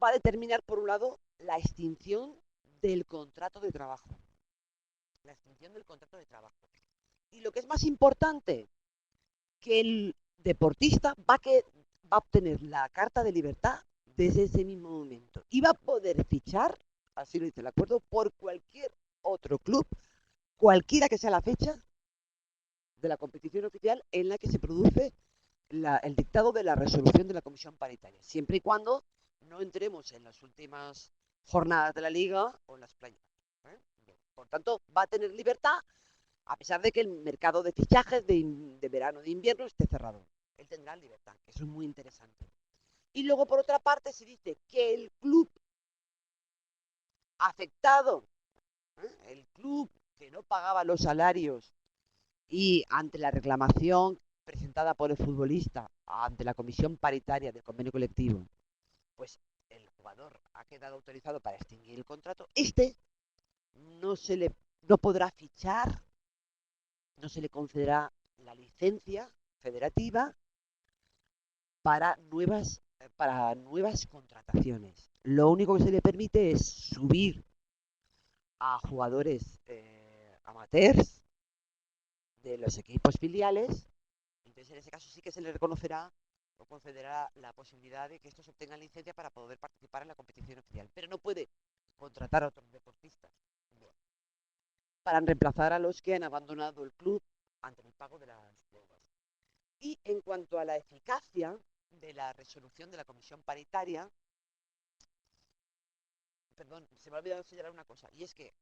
S3: va a determinar, por un lado, la extinción del contrato de trabajo. La extinción del contrato de trabajo. Y lo que es más importante, que el deportista va a obtener la carta de libertad desde ese mismo momento. Y va a poder fichar, así lo dice el acuerdo, por cualquier otro club, cualquiera que sea la fecha de la competición oficial en la que se produce el dictado de la resolución de la Comisión Paritaria, siempre y cuando no entremos en las últimas jornadas de la Liga o en las playas. Por tanto, va a tener libertad a pesar de que el mercado de fichajes de verano, de invierno, esté cerrado. Él tendrá libertad, que eso es muy interesante. Y luego, por otra parte, se dice que el club afectado, el club que no pagaba los salarios y ante la reclamación presentada por el futbolista ante la Comisión Paritaria del Convenio Colectivo, pues el jugador ha quedado autorizado para extinguir el contrato, no podrá fichar, no se le concederá la licencia federativa para nuevas para nuevas contrataciones. Lo único que se le permite es subir a jugadores amateurs de los equipos filiales. Entonces, en ese caso sí que se le reconocerá o concederá la posibilidad de que estos obtengan licencia para poder participar en la competición oficial. Pero no puede contratar a otros deportistas para reemplazar a los que han abandonado el club ante el pago de las deudas. Y en cuanto a la eficacia de la resolución de la comisión paritaria, perdón, se me ha olvidado señalar una cosa, y es que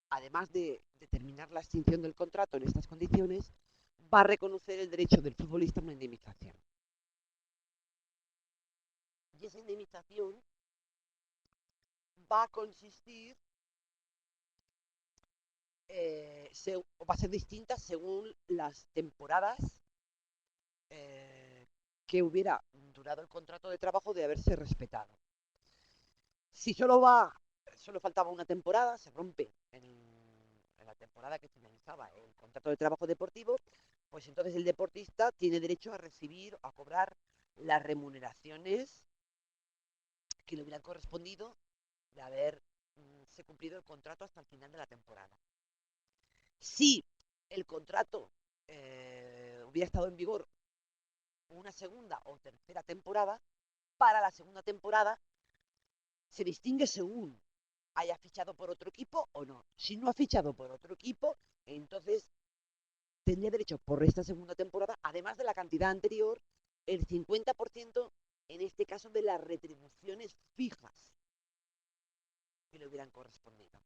S3: además de determinar la extinción del contrato en estas condiciones, va a reconocer el derecho del futbolista a una indemnización. Y esa indemnización va a consistir, o va a ser distinta según las temporadas que hubiera durado el contrato de trabajo de haberse respetado. Si solo faltaba una temporada, se rompe en la temporada que finalizaba el contrato de trabajo deportivo, pues entonces el deportista tiene derecho a recibir, a cobrar las remuneraciones que le hubieran correspondido de haberse cumplido el contrato hasta el final de la temporada. Si el contrato hubiera estado en vigor una segunda o tercera temporada, para la segunda temporada se distingue según haya fichado por otro equipo o no. Si no ha fichado por otro equipo, entonces tendría derecho por esta segunda temporada, además de la cantidad anterior, el 50% en este caso de las retribuciones fijas que le hubieran correspondido.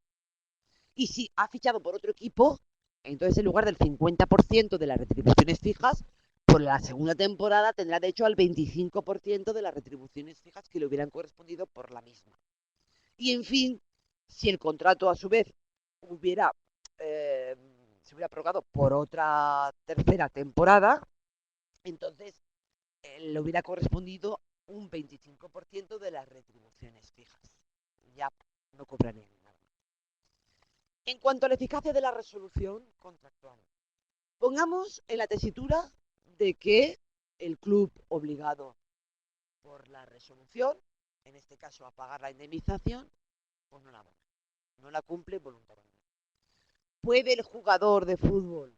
S3: Y si ha fichado por otro equipo, entonces en lugar del 50% de las retribuciones fijas, por la segunda temporada tendrá derecho al 25% de las retribuciones fijas que le hubieran correspondido por la misma. Y en fin, si el contrato a su vez se hubiera prorrogado por otra tercera temporada, entonces le hubiera correspondido un 25% de las retribuciones fijas. Ya no cobraría nada. En cuanto a la eficacia de la resolución contractual, pongamos en la tesitura de que el club obligado por la resolución, en este caso a pagar la indemnización, pues no la cumple voluntariamente. ¿Puede el jugador de fútbol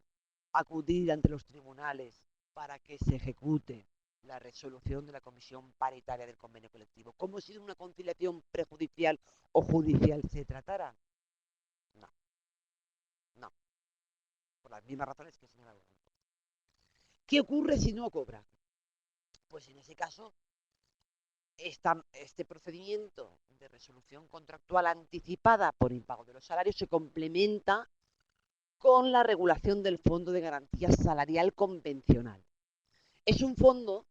S3: acudir ante los tribunales para que se ejecute la resolución de la comisión paritaria del convenio colectivo, como si de una conciliación prejudicial o judicial se tratara? No, por las mismas razones que señalaba antes. ¿Qué ocurre si no cobra? Pues en ese caso, este procedimiento de resolución contractual anticipada por impago de los salarios se complementa con la regulación del Fondo de Garantía Salarial Convencional. Es un fondo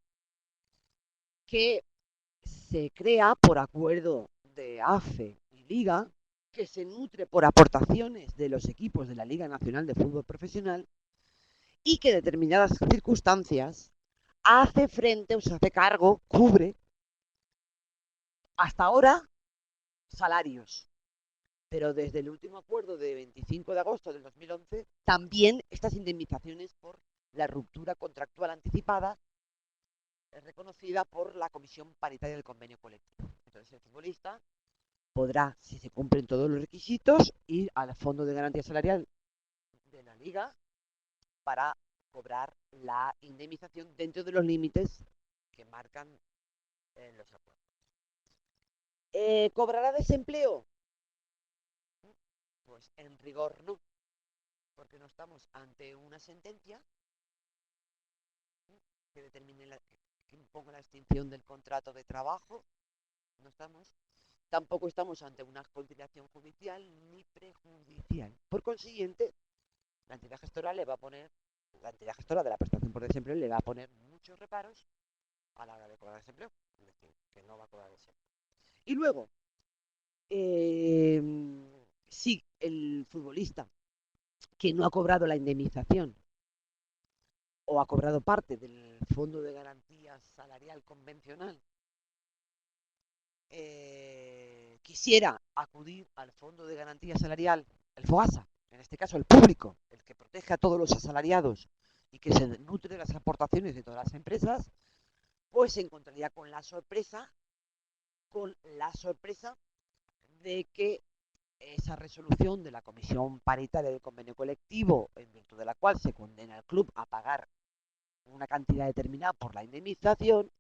S3: que se crea por acuerdo de AFE y Liga, que se nutre por aportaciones de los equipos de la Liga Nacional de Fútbol Profesional y que en determinadas circunstancias hace frente o se hace cargo, cubre, hasta ahora, salarios. Pero desde el último acuerdo de 25 de agosto del 2011, también estas indemnizaciones por la ruptura contractual anticipada es reconocida por la Comisión Paritaria del Convenio Colectivo. Entonces el futbolista podrá, si se cumplen todos los requisitos, ir al Fondo de Garantía Salarial de la Liga para cobrar la indemnización dentro de los límites que marcan los acuerdos. ¿Cobrará desempleo? Pues en rigor no, porque no estamos ante una sentencia que determine que imponga la extinción del contrato de trabajo. Tampoco estamos ante una conciliación judicial ni prejudicial. Por consiguiente, la entidad gestora de la prestación por desempleo le va a poner muchos reparos a la hora de cobrar desempleo, es decir, que no va a cobrar desempleo. Y luego, si el futbolista que no ha cobrado la indemnización o ha cobrado parte del Fondo de Garantía Salarial Convencional quisiera acudir al Fondo de Garantía Salarial, el FOGASA, en este caso el público, el que protege a todos los asalariados y que se nutre de las aportaciones de todas las empresas, pues se encontraría con la sorpresa de que esa resolución de la Comisión Paritaria del Convenio Colectivo, en virtud de la cual se condena al club a pagar una cantidad determinada por la indemnización,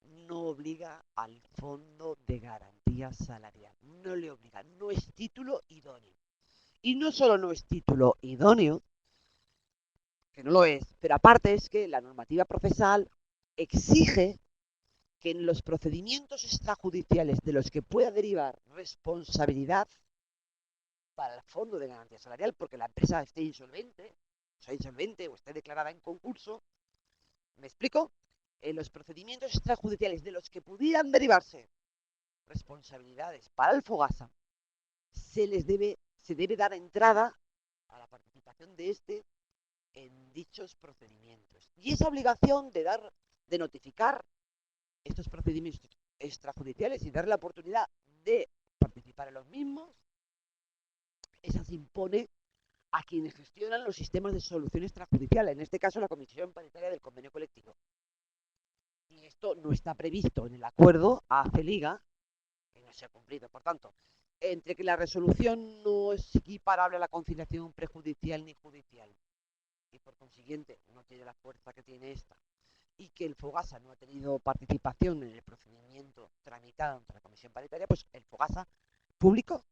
S3: no obliga al Fondo de Garantía Salarial. No le obliga, no es título idóneo. Y no solo no es título idóneo, que no lo es, pero aparte es que la normativa procesal exige que en los procedimientos extrajudiciales de los que pueda derivar responsabilidad para el Fondo de Garantía Salarial, porque la empresa esté insolvente, o esté declarada en concurso, ¿me explico? En los procedimientos extrajudiciales de los que pudieran derivarse responsabilidades para el Fogasa, se debe dar entrada a la participación de este en dichos procedimientos. Y esa obligación de notificar estos procedimientos extrajudiciales y dar la oportunidad de participar en los mismos, esa se impone a quienes gestionan los sistemas de solución extrajudicial, en este caso la Comisión Paritaria del Convenio Colectivo. Y esto no está previsto en el acuerdo ACE-Liga, que no se ha cumplido. Por tanto, entre que la resolución no es equiparable a la conciliación prejudicial ni judicial, y por consiguiente no tiene la fuerza que tiene esta, y que el Fogasa no ha tenido participación en el procedimiento tramitado ante la Comisión Paritaria, pues el Fogasa público,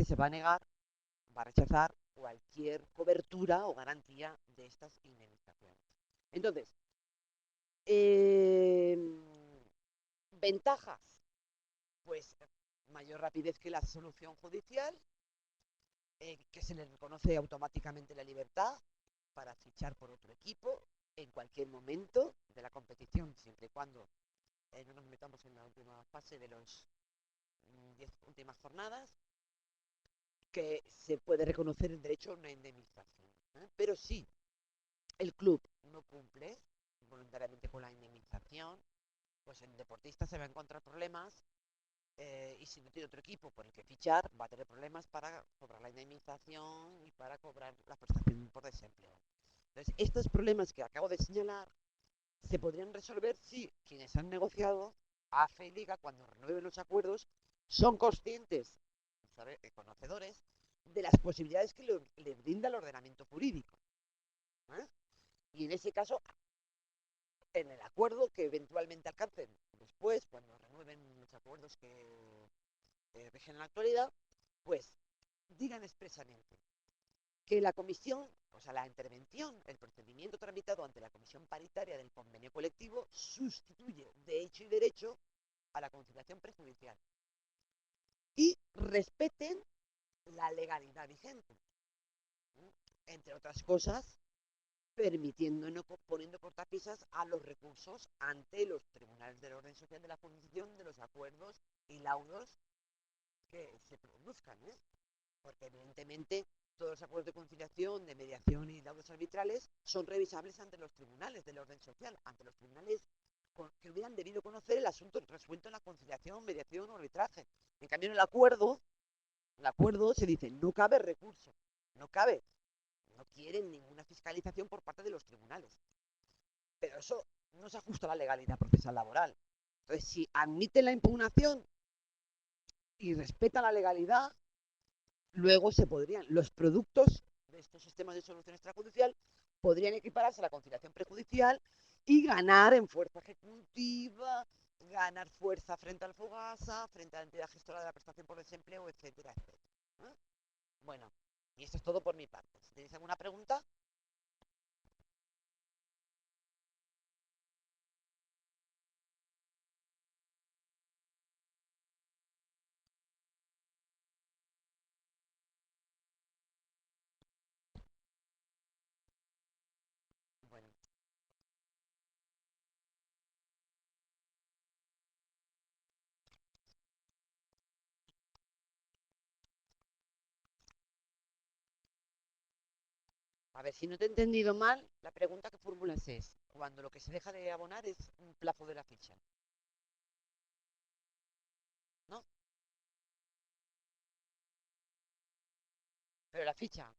S3: se va a negar, va a rechazar cualquier cobertura o garantía de estas indemnizaciones. Entonces, ventajas, pues mayor rapidez que la solución judicial, que se le reconoce automáticamente la libertad para fichar por otro equipo en cualquier momento de la competición, siempre y cuando no nos metamos en la última fase de las 10 últimas jornadas, que se puede reconocer el derecho a una indemnización. Pero si el club no cumple voluntariamente con la indemnización, pues el deportista se va a encontrar problemas y si no tiene otro equipo por el que fichar, va a tener problemas para cobrar la indemnización y para cobrar la prestación por desempleo. Entonces, estos problemas que acabo de señalar se podrían resolver si quienes han negociado AFE y Liga, cuando renueven los acuerdos, son conscientes, conocedores de las posibilidades que le brinda el ordenamiento jurídico. Y en ese caso, en el acuerdo que eventualmente alcancen después, cuando renueven los acuerdos que rigen en la actualidad, pues digan expresamente que la comisión, o sea, la intervención, el procedimiento tramitado ante la Comisión Paritaria del Convenio Colectivo sustituye de hecho y derecho a la conciliación prejudicial y respeten la legalidad vigente, entre otras cosas, poniendo cortapisas a los recursos ante los tribunales del orden social de la función de los acuerdos y laudos que se produzcan, porque evidentemente todos los acuerdos de conciliación, de mediación y laudos arbitrales son revisables ante los tribunales del orden social, ante los tribunales que hubieran debido conocer el asunto resuelto en la conciliación, mediación o arbitraje. En cambio, en el acuerdo se dice, no cabe recurso, no cabe, no quieren ninguna fiscalización por parte de los tribunales. Pero eso no se ajusta a la legalidad procesal laboral. Entonces, si admiten la impugnación y respetan la legalidad, luego los productos de estos sistemas de solución extrajudicial podrían equipararse a la conciliación prejudicial y ganar en fuerza ejecutiva, ganar fuerza frente al Fogasa, frente a la entidad gestora de la prestación por desempleo, etcétera, etcétera. Bueno, y esto es todo por mi parte. Si tenéis alguna pregunta. Bueno. A ver, si no te he entendido mal, la pregunta que formulas es, cuando lo que se deja de abonar es un plazo de la ficha, ¿no? Pero la ficha,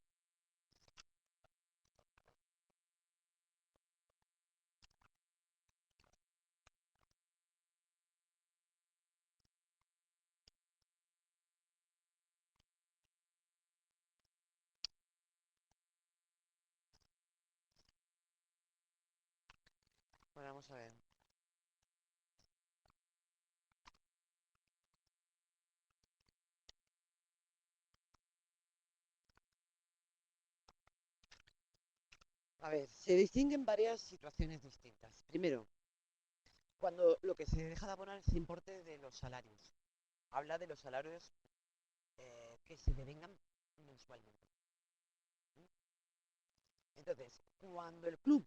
S1: Bueno, vamos a ver. A ver, se distinguen varias situaciones distintas. Primero, cuando lo que se deja de abonar es el importe de los salarios. Habla de los salarios que se devengan mensualmente. ¿Mm? Entonces, cuando el club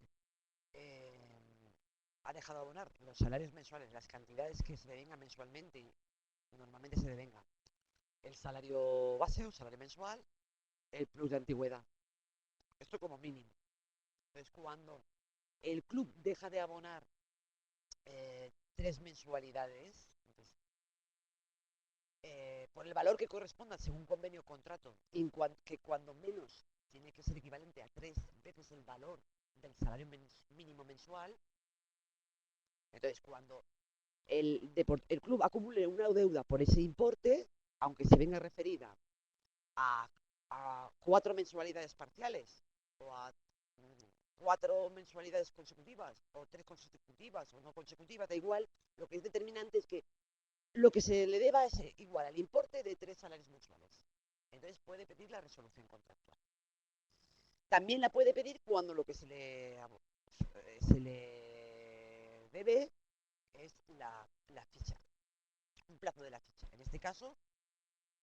S1: ha dejado de abonar los salarios mensuales, las cantidades que se devengan mensualmente, y normalmente se devenga el salario base o salario mensual, el plus de antigüedad. Esto como mínimo. Entonces, cuando el club deja de abonar 3 mensualidades, entonces, por el valor que corresponda según convenio o contrato, que cuando menos tiene que ser equivalente a 3 veces el valor del salario mínimo mensual. Entonces, cuando el club acumule una deuda por ese importe, aunque se venga referida a, a 4 mensualidades parciales o a 4 mensualidades consecutivas o 3 consecutivas o no consecutivas, da igual, lo que es determinante es que lo que se le deba es igual al importe de 3 salarios mensuales. Entonces puede pedir la resolución contractual. También la puede pedir cuando lo que se le debe es la ficha, un plazo de la ficha. En este caso,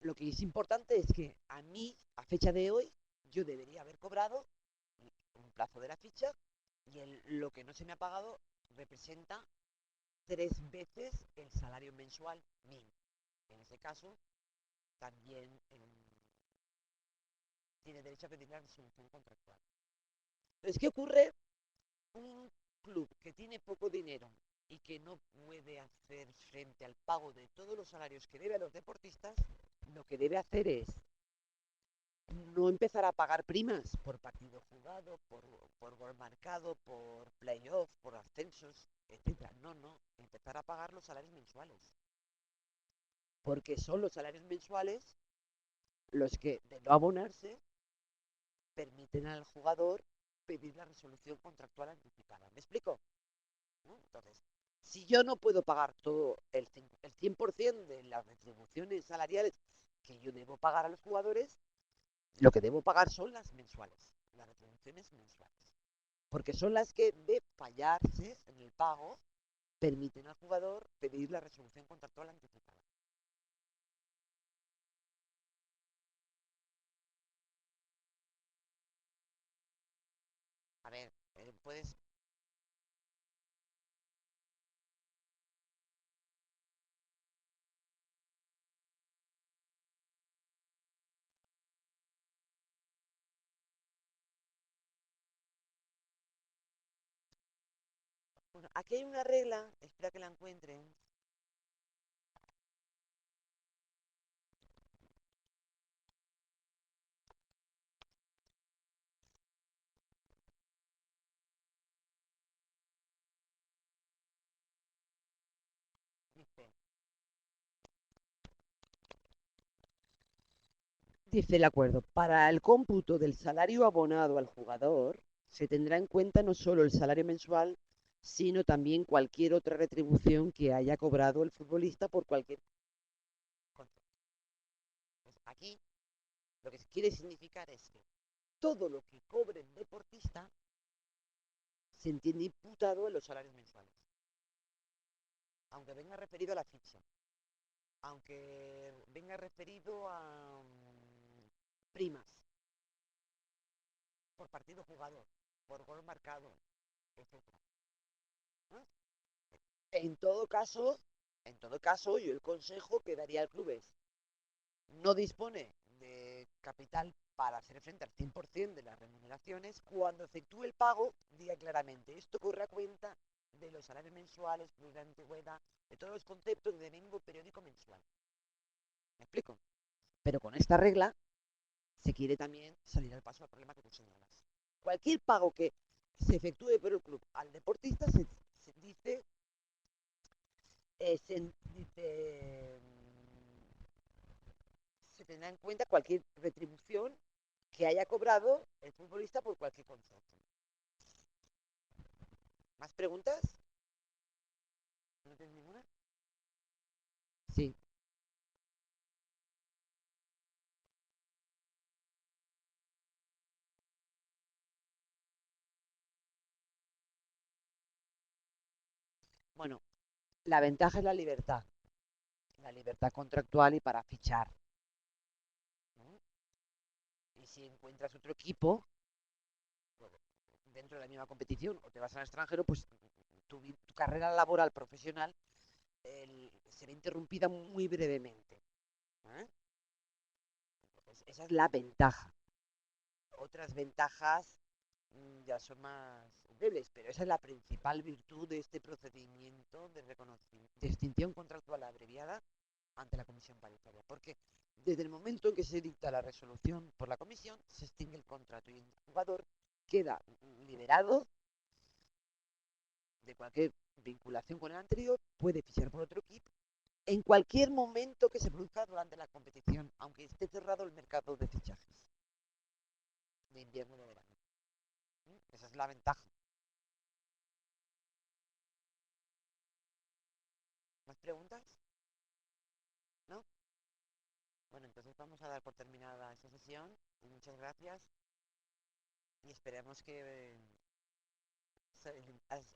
S1: lo que es importante es que a mí, a fecha de hoy, yo debería haber cobrado un plazo de la ficha y lo que no se me ha pagado representa 3 veces el salario mensual mínimo. En ese caso, también tiene derecho a pedir la resolución contractual. Entonces, ¿qué ocurre? Un club que tiene poco dinero y que no puede hacer frente al pago de todos los salarios que debe a los deportistas, lo que debe hacer es no empezar a pagar primas por partido jugado, por gol marcado, por playoff, por ascensos, etcétera. No, empezar a pagar los salarios mensuales. Porque son los salarios mensuales los que, de no abonarse, permiten al jugador pedir la resolución contractual anticipada. ¿Me explico? ¿No? Entonces, si yo no puedo pagar todo el 100% de las retribuciones salariales que yo debo pagar a los jugadores, lo que debo pagar son las mensuales, las retribuciones mensuales. Porque son las que, de fallarse en el pago, permiten al jugador pedir la resolución contractual anticipada. A ver, puedes... Bueno, aquí hay una regla, espera que la encuentren. Dice, dice el acuerdo, para el cómputo del salario abonado al jugador, se tendrá en cuenta no solo el salario mensual, sino también cualquier otra retribución que haya cobrado el futbolista por cualquier concepto. Pues aquí lo que quiere significar es que todo lo que cobre el deportista se entiende imputado en los salarios mensuales, aunque venga referido a la ficha, aunque venga referido a primas por partido jugado, por gol marcado, etcétera. ¿No? En todo caso, yo el consejo que daría al club es no dispone de capital para hacer frente al 100% de las remuneraciones. Cuando efectúe el pago, diga claramente, esto corre a cuenta de los salarios mensuales, plus de antigüedad, de todos los conceptos de devengo periódico mensual. ¿Me explico? Pero con esta regla se quiere también salir al paso al problema que tú señalas. Cualquier pago que se efectúe por el club al deportista se dice, se tendrá en cuenta cualquier retribución que haya cobrado el futbolista por cualquier contrato. ¿Más preguntas? ¿No tienes ninguna?
S3: Sí. Bueno, la ventaja es la libertad contractual y para fichar, ¿no? Y si encuentras otro equipo bueno, dentro de la misma competición o te vas al extranjero, pues tu carrera laboral profesional se ve interrumpida muy brevemente. ¿Eh? Entonces, esa es la ventaja. Otras ventajas ya son más débiles, pero esa es la principal virtud de este procedimiento de reconocimiento, de extinción contractual abreviada ante la comisión paritaria, porque desde el momento en que se dicta la resolución por la comisión, se extingue el contrato y el jugador queda liberado de cualquier vinculación con el anterior, puede fichar por otro equipo en cualquier momento que se produzca durante la competición, aunque esté cerrado el mercado de fichajes de invierno o de verano. Esa es la ventaja. ¿Más preguntas? ¿No? Bueno, entonces vamos a dar por terminada esta sesión. Muchas gracias y esperemos que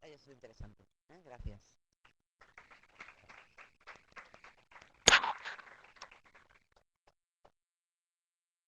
S3: haya sido interesante. Gracias.